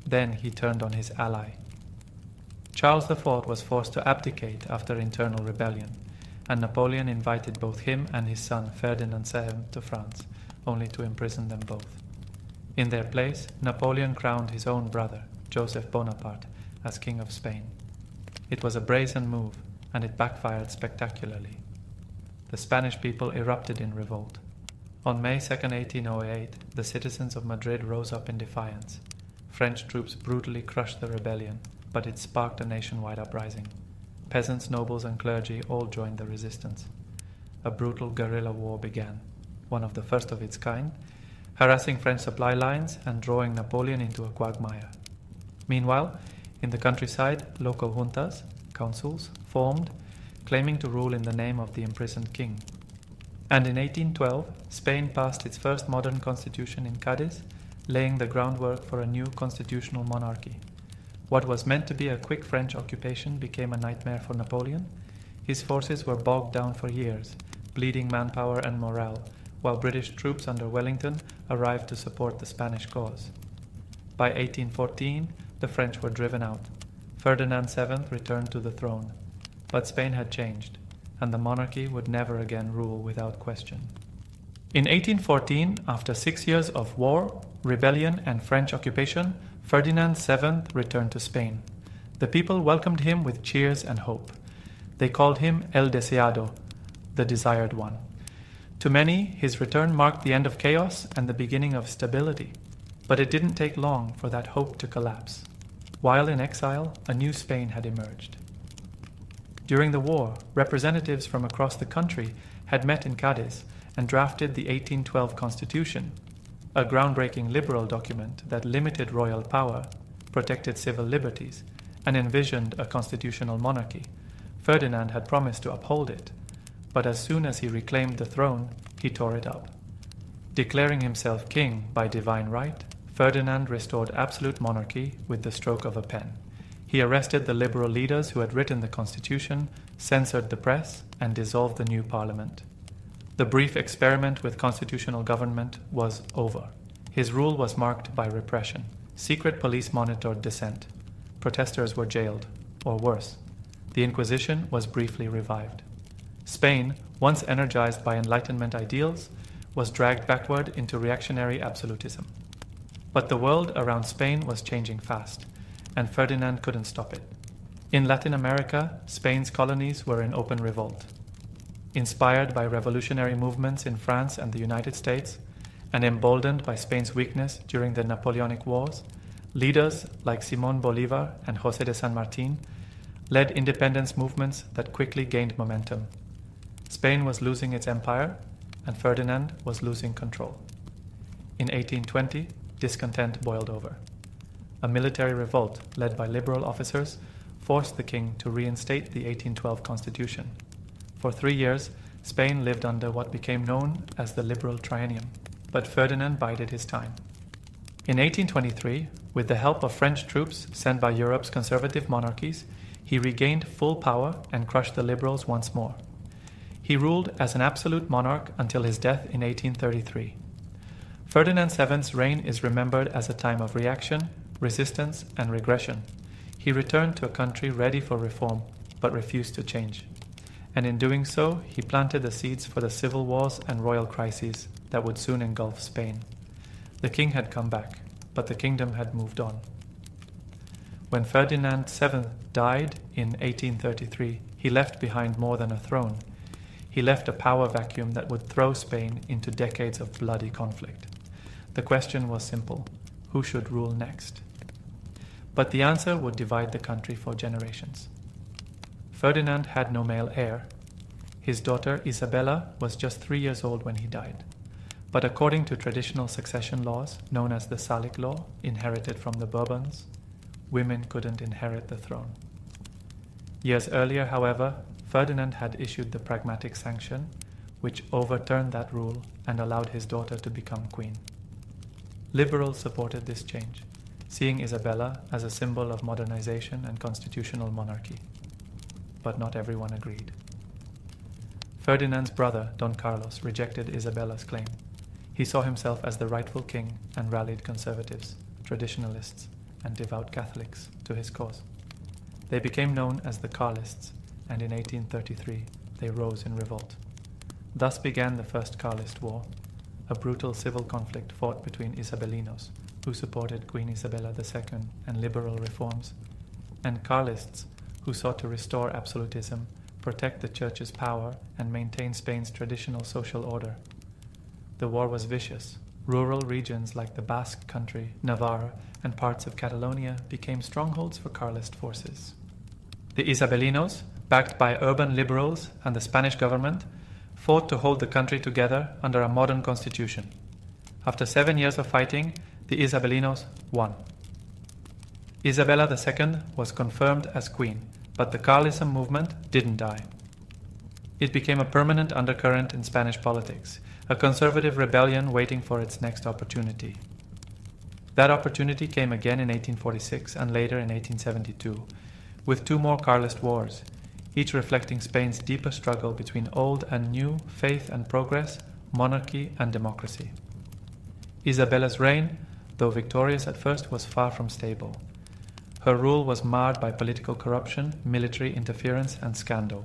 Then he turned on his ally. Charles IV was forced to abdicate after internal rebellion, and Napoleon invited both him and his son Ferdinand II to France, only to imprison them both. In their place, Napoleon crowned his own brother, Joseph Bonaparte, as King of Spain. It was a brazen move, and it backfired spectacularly. The Spanish people erupted in revolt. On May 2, 1808, the citizens of Madrid rose up in defiance. French troops brutally crushed the rebellion, but it sparked a nationwide uprising. Peasants, nobles, and clergy all joined the resistance. A brutal guerrilla war began, one of the first of its kind, harassing French supply lines and drawing Napoleon into a quagmire. Meanwhile, in the countryside, local juntas, councils, formed, claiming to rule in the name of the imprisoned king. And in 1812, Spain passed its first modern constitution in Cadiz, laying the groundwork for a new constitutional monarchy. What was meant to be a quick French occupation became a nightmare for Napoleon. His forces were bogged down for years, bleeding manpower and morale, while British troops under Wellington arrived to support the Spanish cause. By 1814, the French were driven out. Ferdinand VII returned to the throne. But Spain had changed, and the monarchy would never again rule without question. In 1814, after 6 years of war, rebellion, and French occupation, Ferdinand VII returned to Spain. The people welcomed him with cheers and hope. They called him El Deseado, the desired one. To many, his return marked the end of chaos and the beginning of stability. But it didn't take long for that hope to collapse. While in exile, a new Spain had emerged. During the war, representatives from across the country had met in Cadiz and drafted the 1812 Constitution, a groundbreaking liberal document that limited royal power, protected civil liberties, and envisioned a constitutional monarchy. Ferdinand had promised to uphold it, but as soon as he reclaimed the throne, he tore it up. Declaring himself king by divine right, Ferdinand restored absolute monarchy with the stroke of a pen. He arrested the liberal leaders who had written the constitution, censored the press, and dissolved the new parliament. The brief experiment with constitutional government was over. His rule was marked by repression. Secret police monitored dissent. Protesters were jailed, or worse. The Inquisition was briefly revived. Spain, once energized by Enlightenment ideals, was dragged backward into reactionary absolutism. But the world around Spain was changing fast, and Ferdinand couldn't stop it. In Latin America, Spain's colonies were in open revolt. Inspired by revolutionary movements in France and the United States, and emboldened by Spain's weakness during the Napoleonic Wars, leaders like Simón Bolívar and José de San Martín led independence movements that quickly gained momentum. Spain was losing its empire, and Ferdinand was losing control. In 1820, discontent boiled over. a military revolt led by liberal officers forced the king to reinstate the 1812 constitution. For 3 years, Spain lived under what became known as the Liberal Triennium, but Ferdinand bided his time. In 1823, with the help of French troops sent by Europe's conservative monarchies, he regained full power and crushed the liberals once more. He ruled as an absolute monarch until his death in 1833. Ferdinand VII's reign is remembered as a time of reaction, resistance, and regression. He returned to a country ready for reform, but refused to change. And in doing so, he planted the seeds for the civil wars and royal crises that would soon engulf Spain. The king had come back, but the kingdom had moved on. When Ferdinand VII died in 1833, he left behind more than a throne. He left a power vacuum that would throw Spain into decades of bloody conflict. The question was simple: who should rule next? But the answer would divide the country for generations. Ferdinand had no male heir. His daughter Isabella was just 3 years old when he died. But according to traditional succession laws, known as the Salic law, inherited from the Bourbons, women couldn't inherit the throne. Years earlier, however, Ferdinand had issued the Pragmatic Sanction, which overturned that rule and allowed his daughter to become queen. Liberals supported this change, seeing Isabella as a symbol of modernization and constitutional monarchy. But not everyone agreed. Ferdinand's brother, Don Carlos, rejected Isabella's claim. He saw himself as the rightful king and rallied conservatives, traditionalists, and devout Catholics to his cause. They became known as the Carlists, and in 1833 they rose in revolt. Thus began the First Carlist War, a brutal civil conflict fought between Isabelinos, who supported Queen Isabella II and liberal reforms, and Carlists, who sought to restore absolutism, protect the church's power, and maintain Spain's traditional social order. The war was vicious. Rural regions like the Basque Country, Navarre, and parts of Catalonia became strongholds for Carlist forces. The Isabelinos, backed by urban liberals and the Spanish government, fought to hold the country together under a modern constitution. After 7 years of fighting, the Isabelinos won. Isabella II was confirmed as queen, but the Carlism movement didn't die. It became a permanent undercurrent in Spanish politics, a conservative rebellion waiting for its next opportunity. That opportunity came again in 1846 and later in 1872, with 2 more Carlist wars, each reflecting Spain's deeper struggle between old and new, faith and progress, monarchy and democracy. Isabella's reign, though victorious at first, was far from stable. Her rule was marred by political corruption, military interference, and scandal.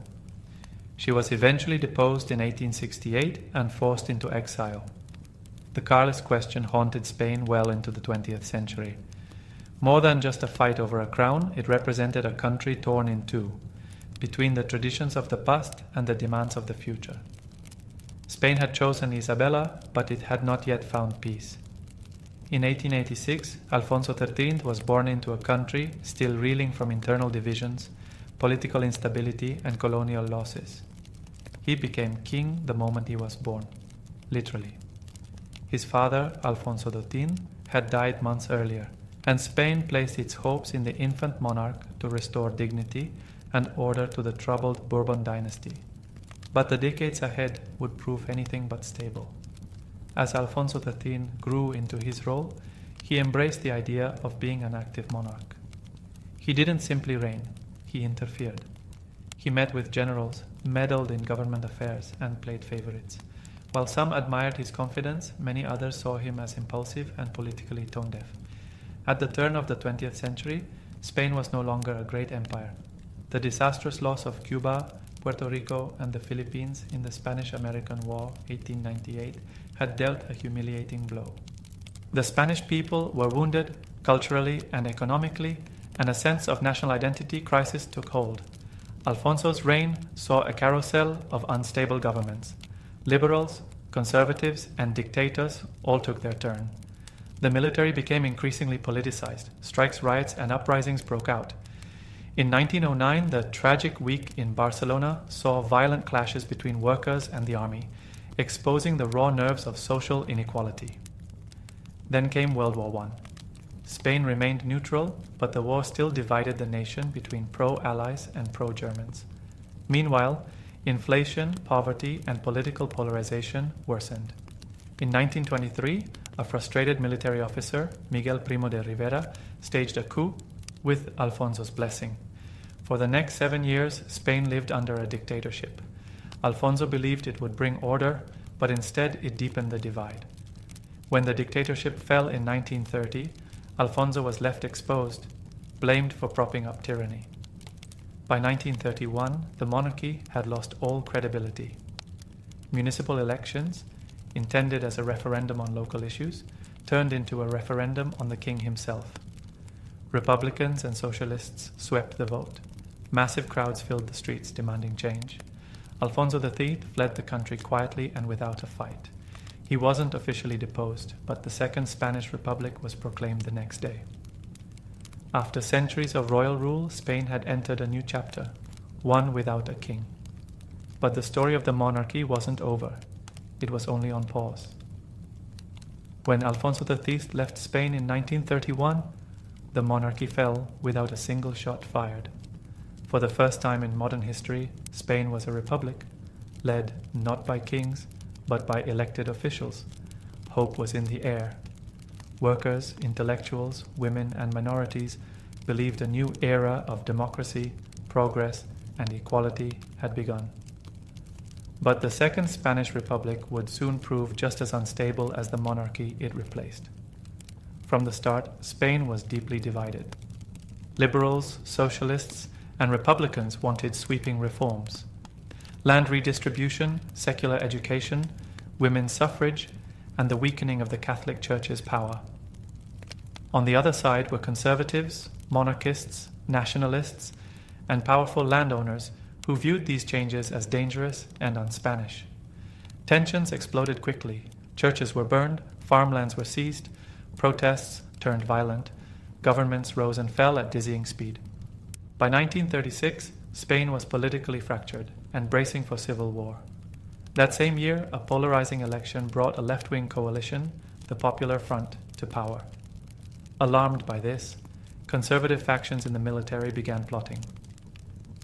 She was eventually deposed in 1868 and forced into exile. The Carlist question haunted Spain well into the 20th century. More than just a fight over a crown, it represented a country torn in two, between the traditions of the past and the demands of the future. Spain had chosen Isabella, but it had not yet found peace. In 1886, Alfonso XIII was born into a country still reeling from internal divisions, political instability, and colonial losses. He became king the moment he was born, literally. His father, Alfonso XIII, had died months earlier, and Spain placed its hopes in the infant monarch to restore dignity and order to the troubled Bourbon dynasty. But the decades ahead would prove anything but stable. As Alfonso XIII grew into his role, he embraced the idea of being an active monarch. He didn't simply reign, he interfered. He met with generals, meddled in government affairs, and played favorites. While some admired his confidence, many others saw him as impulsive and politically tone-deaf. At the turn of the 20th century, Spain was no longer a great empire. The disastrous loss of Cuba, Puerto Rico, and the Philippines in the Spanish-American War, 1898, had dealt a humiliating blow. The Spanish people were wounded culturally and economically, and a sense of national identity crisis took hold. Alfonso's reign saw a carousel of unstable governments. Liberals, conservatives, and dictators all took their turn. The military became increasingly politicized. Strikes, riots, and uprisings broke out. In 1909, the tragic week in Barcelona saw violent clashes between workers and the army, exposing the raw nerves of social inequality. Then came World War I. Spain remained neutral, but the war still divided the nation between pro-Allies and pro-Germans. Meanwhile, inflation, poverty, and political polarization worsened. In 1923, a frustrated military officer, Miguel Primo de Rivera, staged a coup with Alfonso's blessing. For the next 7 years, Spain lived under a dictatorship. Alfonso believed it would bring order, but instead it deepened the divide. When the dictatorship fell in 1930, Alfonso was left exposed, blamed for propping up tyranny. By 1931, the monarchy had lost all credibility. Municipal elections, intended as a referendum on local issues, turned into a referendum on the king himself. Republicans and socialists swept the vote. Massive crowds filled the streets demanding change. Alfonso III fled the country quietly and without a fight. He wasn't officially deposed, but the Second Spanish Republic was proclaimed the next day. After centuries of royal rule, Spain had entered a new chapter, one without a king. But the story of the monarchy wasn't over. It was only on pause. When Alfonso III left Spain in 1931, the monarchy fell without a single shot fired. For the first time in modern history, Spain was a republic, led not by kings, but by elected officials. Hope was in the air. Workers, intellectuals, women, and minorities believed a new era of democracy, progress, and equality had begun. But the Second Spanish Republic would soon prove just as unstable as the monarchy it replaced. From the start, Spain was deeply divided. Liberals, socialists, and Republicans wanted sweeping reforms. Land redistribution, secular education, women's suffrage, and the weakening of the Catholic Church's power. On the other side were conservatives, monarchists, nationalists, and powerful landowners who viewed these changes as dangerous and un-Spanish. Tensions exploded quickly. Churches were burned, farmlands were seized, protests turned violent, governments rose and fell at dizzying speed. By 1936, Spain was politically fractured and bracing for civil war. That same year, a polarizing election brought a left-wing coalition, the Popular Front, to power. Alarmed by this, conservative factions in the military began plotting.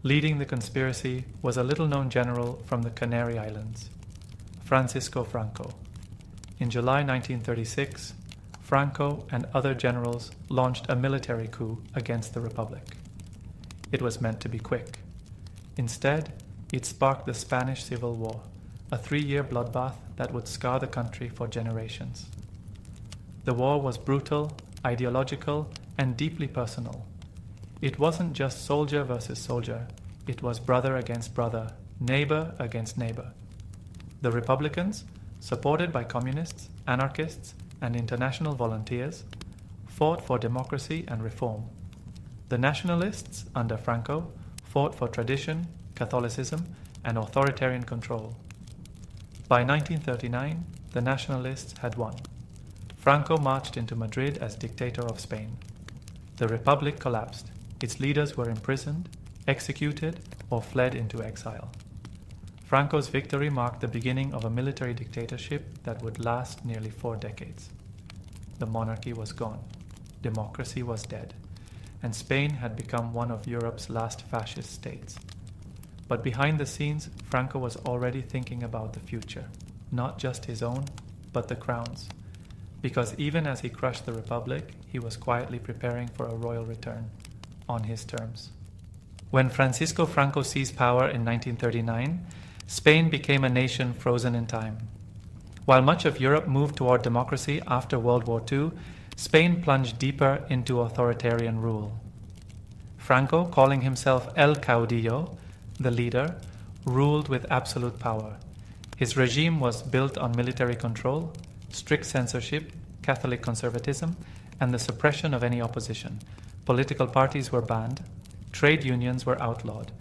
Leading the conspiracy was a little-known general from the Canary Islands, Francisco Franco. In July 1936, Franco and other generals launched a military coup against the Republic. It was meant to be quick. Instead, it sparked the Spanish Civil War, a 3-year bloodbath that would scar the country for generations. The war was brutal, ideological, and deeply personal. It wasn't just soldier versus soldier, it was brother against brother, neighbor against neighbor. The Republicans, supported by communists, anarchists, and international volunteers, fought for democracy and reform. The nationalists, under Franco, fought for tradition, Catholicism, and authoritarian control. By 1939, the nationalists had won. Franco marched into Madrid as dictator of Spain. The Republic collapsed. Its leaders were imprisoned, executed, or fled into exile. Franco's victory marked the beginning of a military dictatorship that would last nearly 4 decades. The monarchy was gone. Democracy was dead. And Spain had become one of Europe's last fascist states. But behind the scenes, Franco was already thinking about the future, not just his own, but the crown's. Because even as he crushed the Republic, he was quietly preparing for a royal return, on his terms. When Francisco Franco seized power in 1939, Spain became a nation frozen in time. While much of Europe moved toward democracy after World War II, Spain plunged deeper into authoritarian rule. Franco, calling himself El Caudillo, the leader, ruled with absolute power. His regime was built on military control, strict censorship, Catholic conservatism, and the suppression of any opposition. Political parties were banned. Trade unions were outlawed.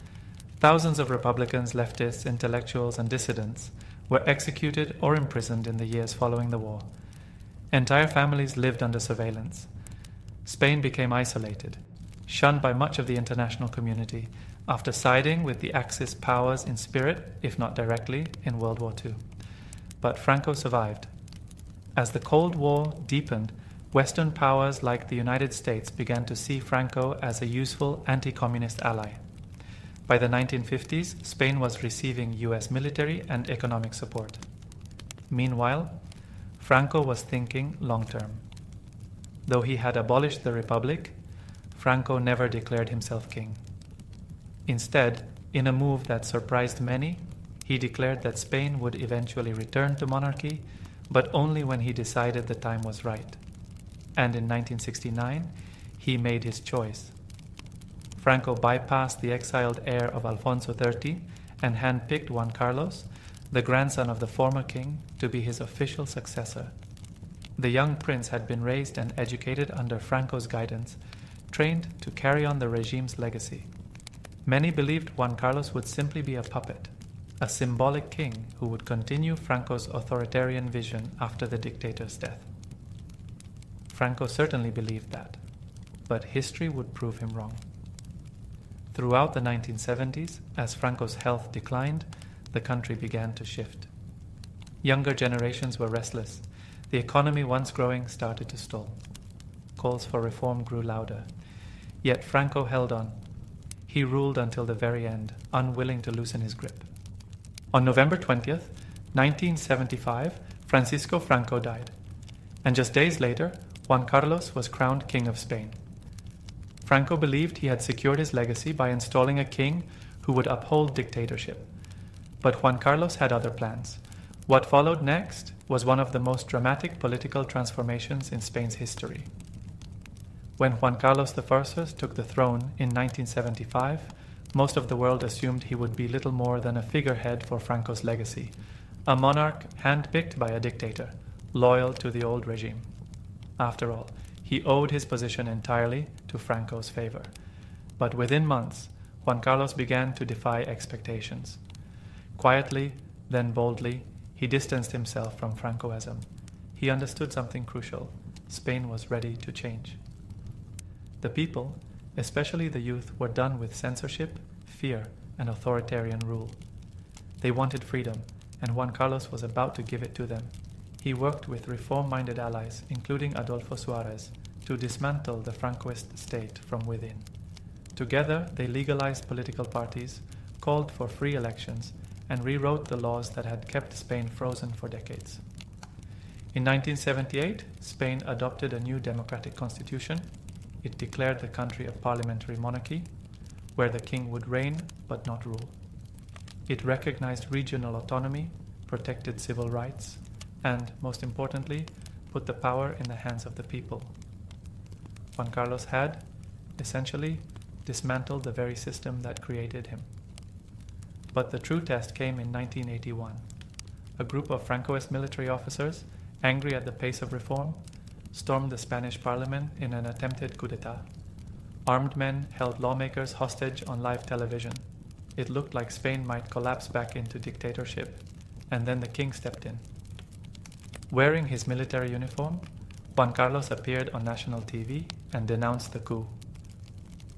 Thousands of Republicans, leftists, intellectuals, and dissidents were executed or imprisoned in the years following the war. Entire families lived under surveillance. Spain became isolated, shunned by much of the international community after siding with the Axis powers in spirit, if not directly, in World War II. But Franco survived. As the Cold War deepened, Western powers like the United States began to see Franco as a useful anti-communist ally. By the 1950s, Spain was receiving US military and economic support. Meanwhile, Franco was thinking long-term. Though he had abolished the Republic, Franco never declared himself king. Instead, in a move that surprised many, he declared that Spain would eventually return to monarchy, but only when he decided the time was right. And in 1969, he made his choice. Franco bypassed the exiled heir of Alfonso XIII and handpicked Juan Carlos, the grandson of the former king, to be his official successor. The young prince had been raised and educated under Franco's guidance, trained to carry on the regime's legacy. Many believed Juan Carlos would simply be a puppet, a symbolic king who would continue Franco's authoritarian vision after the dictator's death. Franco certainly believed that, but history would prove him wrong. Throughout the 1970s, as Franco's health declined, the country began to shift. Younger generations were restless. The economy, once growing, started to stall. Calls for reform grew louder. Yet Franco held on. He ruled until the very end, unwilling to loosen his grip. On November 20th, 1975, Francisco Franco died. And just days later, Juan Carlos was crowned King of Spain. Franco believed he had secured his legacy by installing a king who would uphold dictatorship. But Juan Carlos had other plans. What followed next was one of the most dramatic political transformations in Spain's history. When Juan Carlos I took the throne in 1975, most of the world assumed he would be little more than a figurehead for Franco's legacy, a monarch handpicked by a dictator, loyal to the old regime. After all, he owed his position entirely to Franco's favor. But within months, Juan Carlos began to defy expectations. Quietly, then boldly, he distanced himself from Francoism. He understood something crucial. Spain was ready to change. The people, especially the youth, were done with censorship, fear, and authoritarian rule. They wanted freedom, and Juan Carlos was about to give it to them. He worked with reform-minded allies, including Adolfo Suarez, to dismantle the Francoist state from within. Together, they legalized political parties, called for free elections, and rewrote the laws that had kept Spain frozen for decades. In 1978, Spain adopted a new democratic constitution. It declared the country a parliamentary monarchy, where the king would reign but not rule. It recognized regional autonomy, protected civil rights, and, most importantly, put the power in the hands of the people. Juan Carlos had, essentially, dismantled the very system that created him. But the true test came in 1981. A group of Francoist military officers, angry at the pace of reform, stormed the Spanish parliament in an attempted coup d'etat. Armed men held lawmakers hostage on live television. It looked like Spain might collapse back into dictatorship, and then the king stepped in. Wearing his military uniform, Juan Carlos appeared on national TV and denounced the coup,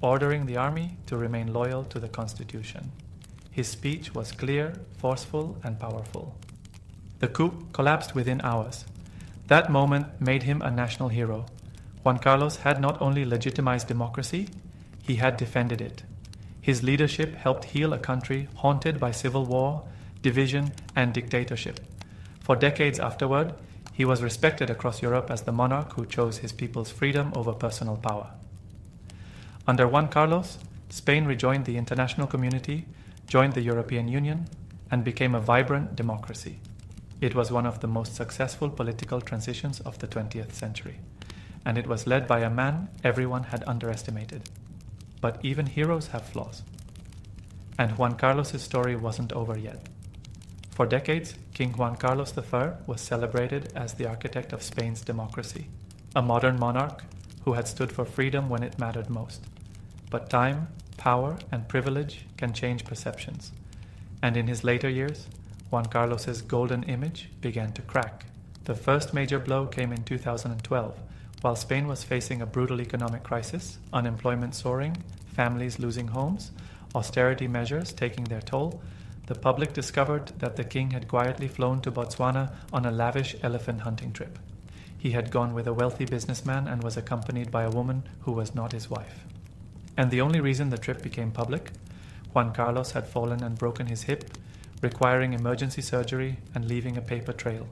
ordering the army to remain loyal to the constitution. His speech was clear, forceful, and powerful. The coup collapsed within hours. That moment made him a national hero. Juan Carlos had not only legitimized democracy, he had defended it. His leadership helped heal a country haunted by civil war, division, and dictatorship. For decades afterward, he was respected across Europe as the monarch who chose his people's freedom over personal power. Under Juan Carlos, Spain rejoined the international community, joined the European Union, and became a vibrant democracy. It was one of the most successful political transitions of the 20th century, and it was led by a man everyone had underestimated. But even heroes have flaws. And Juan Carlos' story wasn't over yet. For decades, King Juan Carlos I was celebrated as the architect of Spain's democracy, a modern monarch who had stood for freedom when it mattered most. But time, power, and privilege can change perceptions. And in his later years, Juan Carlos's golden image began to crack. The first major blow came in 2012, while Spain was facing a brutal economic crisis, unemployment soaring, families losing homes, austerity measures taking their toll. The public discovered that the king had quietly flown to Botswana on a lavish elephant hunting trip. He He had gone with a wealthy businessman and was accompanied by a woman who was not his wife. And the only reason the trip became public, Juan Carlos had fallen and broken his hip, requiring emergency surgery and leaving a paper trail.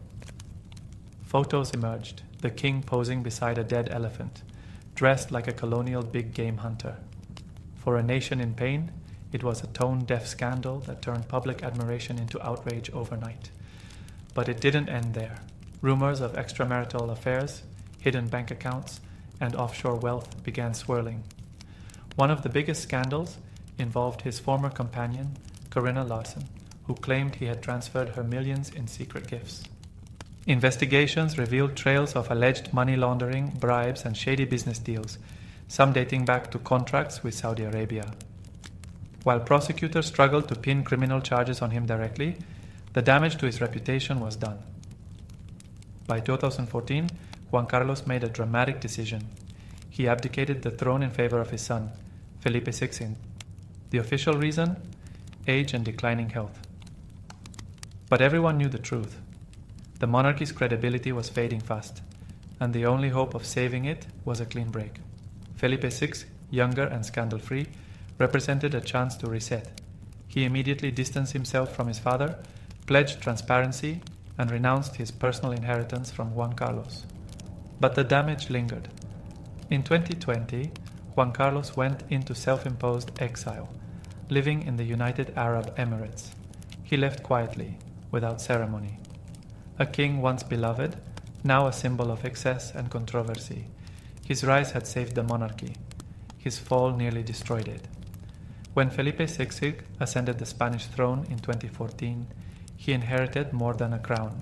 Photos emerged, the king posing beside a dead elephant, dressed like a colonial big game hunter. For a nation in pain, it was a tone-deaf scandal that turned public admiration into outrage overnight. But it didn't end there. Rumors of extramarital affairs, hidden bank accounts, and offshore wealth began swirling. One of the biggest scandals involved his former companion, Corinna Larson, who claimed he had transferred her millions in secret gifts. Investigations revealed trails of alleged money laundering, bribes, and shady business deals, some dating back to contracts with Saudi Arabia. While prosecutors struggled to pin criminal charges on him directly, the damage to his reputation was done. By 2014, Juan Carlos made a dramatic decision. He abdicated the throne in favor of his son, Felipe VI. The official reason? Age and declining health. But everyone knew the truth. The monarchy's credibility was fading fast, and the only hope of saving it was a clean break. Felipe VI, younger and scandal-free, represented a chance to reset. He immediately distanced himself from his father, pledged transparency, and renounced his personal inheritance from Juan Carlos. But the damage lingered. In 2020, Juan Carlos went into self-imposed exile, living in the United Arab Emirates. He left quietly, without ceremony. A king once beloved, now a symbol of excess and controversy. His rise had saved the monarchy. His fall nearly destroyed it. When Felipe VI ascended the Spanish throne in 2014, he inherited more than a crown.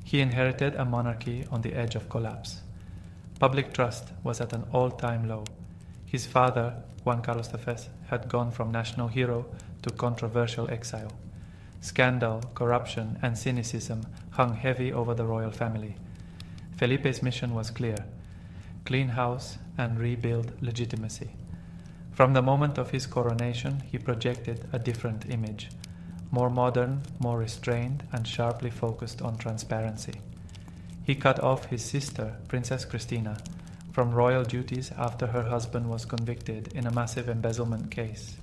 He inherited a monarchy on the edge of collapse. Public trust was at an all-time low. His father, Juan Carlos V, had gone from national hero to controversial exile. Scandal, corruption, and cynicism hung heavy over the royal family. Felipe's mission was clear: clean house and rebuild legitimacy. From the moment of his coronation, he projected a different image, more modern, more restrained, and sharply focused on transparency. He cut off his sister, Princess Christina, from royal duties after her husband was convicted in a massive embezzlement case.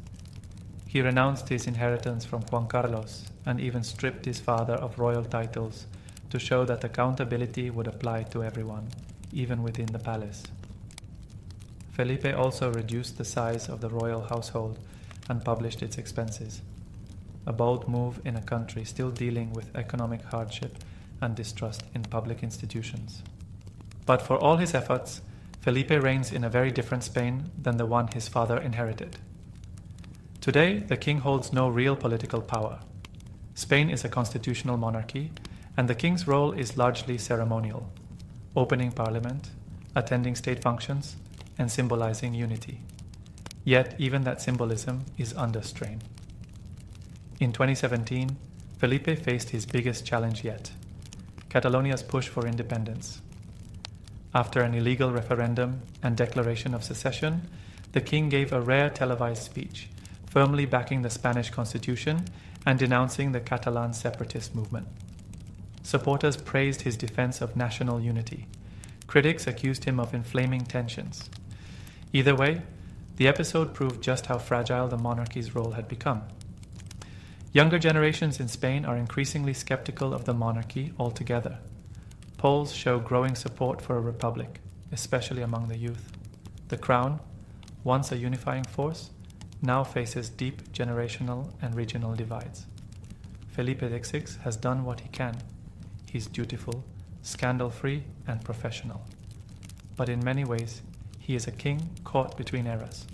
He renounced his inheritance from Juan Carlos and even stripped his father of royal titles to show that accountability would apply to everyone, even within the palace. Felipe also reduced the size of the royal household and published its expenses, a bold move in a country still dealing with economic hardship and distrust in public institutions. But for all his efforts, Felipe reigns in a very different Spain than the one his father inherited. Today, the king holds no real political power. Spain is a constitutional monarchy, and the king's role is largely ceremonial, opening parliament, attending state functions, and symbolizing unity. Yet, even that symbolism is under strain. In 2017, Felipe faced his biggest challenge yet: Catalonia's push for independence. After an illegal referendum and declaration of secession, the king gave a rare televised speech, firmly backing the Spanish constitution and denouncing the Catalan separatist movement. Supporters praised his defense of national unity. Critics accused him of inflaming tensions. Either way, the episode proved just how fragile the monarchy's role had become. Younger generations in Spain are increasingly skeptical of the monarchy altogether. Polls show growing support for a republic, especially among the youth. The crown, once a unifying force, now faces deep generational and regional divides. Felipe VI has done what he can. He's dutiful, scandal-free, and professional. But in many ways, he is a king caught between eras.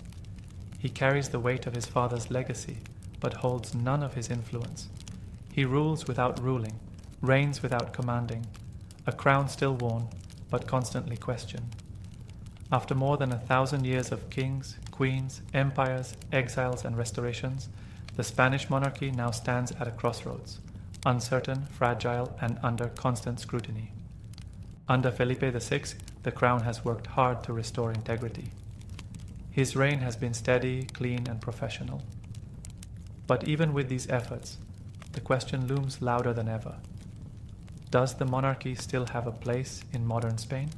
He carries the weight of his father's legacy, but holds none of his influence. He rules without ruling, reigns without commanding, a crown still worn, but constantly questioned. After more than 1,000 years of kings, queens, empires, exiles, and restorations, the Spanish monarchy now stands at a crossroads, uncertain, fragile, and under constant scrutiny. Under Felipe VI, the crown has worked hard to restore integrity. His reign has been steady, clean, and professional. But even with these efforts, the question looms louder than ever. Does the monarchy still have a place in modern Spain?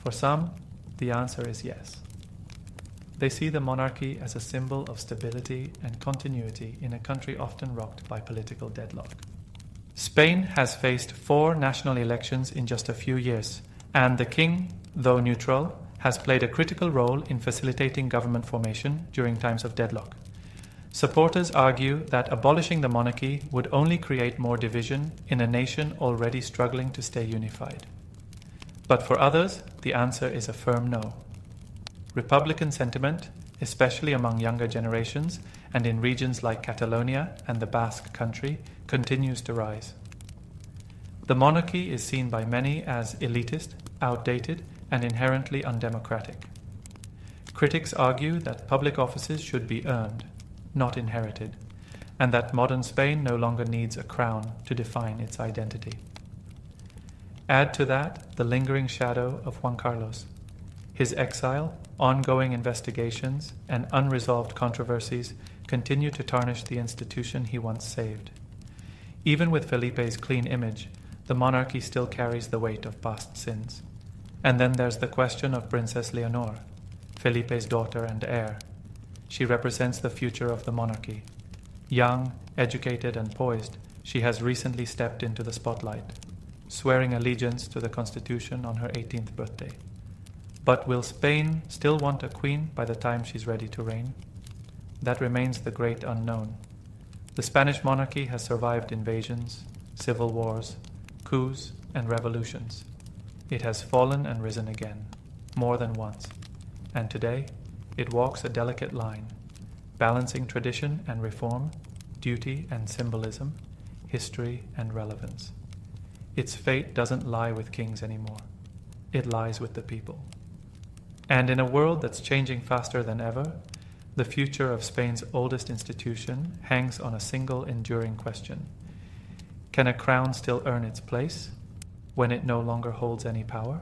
For some, the answer is yes. They see the monarchy as a symbol of stability and continuity in a country often rocked by political deadlock. Spain has faced 4 national elections in just a few years, and the king, though neutral, has played a critical role in facilitating government formation during times of deadlock. Supporters argue that abolishing the monarchy would only create more division in a nation already struggling to stay unified. But for others, the answer is a firm no. Republican sentiment, especially among younger generations and in regions like Catalonia and the Basque Country, continues to rise. The monarchy is seen by many as elitist, outdated, and inherently undemocratic. Critics argue that public offices should be earned, not inherited, and that modern Spain no longer needs a crown to define its identity. Add to that the lingering shadow of Juan Carlos. His exile, ongoing investigations, and unresolved controversies continue to tarnish the institution he once saved. Even with Felipe's clean image, the monarchy still carries the weight of past sins. And then there's the question of Princess Leonor, Felipe's daughter and heir. She represents the future of the monarchy. Young, educated, and poised, she has recently stepped into the spotlight, swearing allegiance to the Constitution on her 18th birthday. But will Spain still want a queen by the time she's ready to reign? That remains the great unknown. The Spanish monarchy has survived invasions, civil wars, coups, and revolutions. It has fallen and risen again, more than once. And today, it walks a delicate line, balancing tradition and reform, duty and symbolism, history and relevance. Its fate doesn't lie with kings anymore. It lies with the people. And in a world that's changing faster than ever, the future of Spain's oldest institution hangs on a single enduring question. Can a crown still earn its place when it no longer holds any power?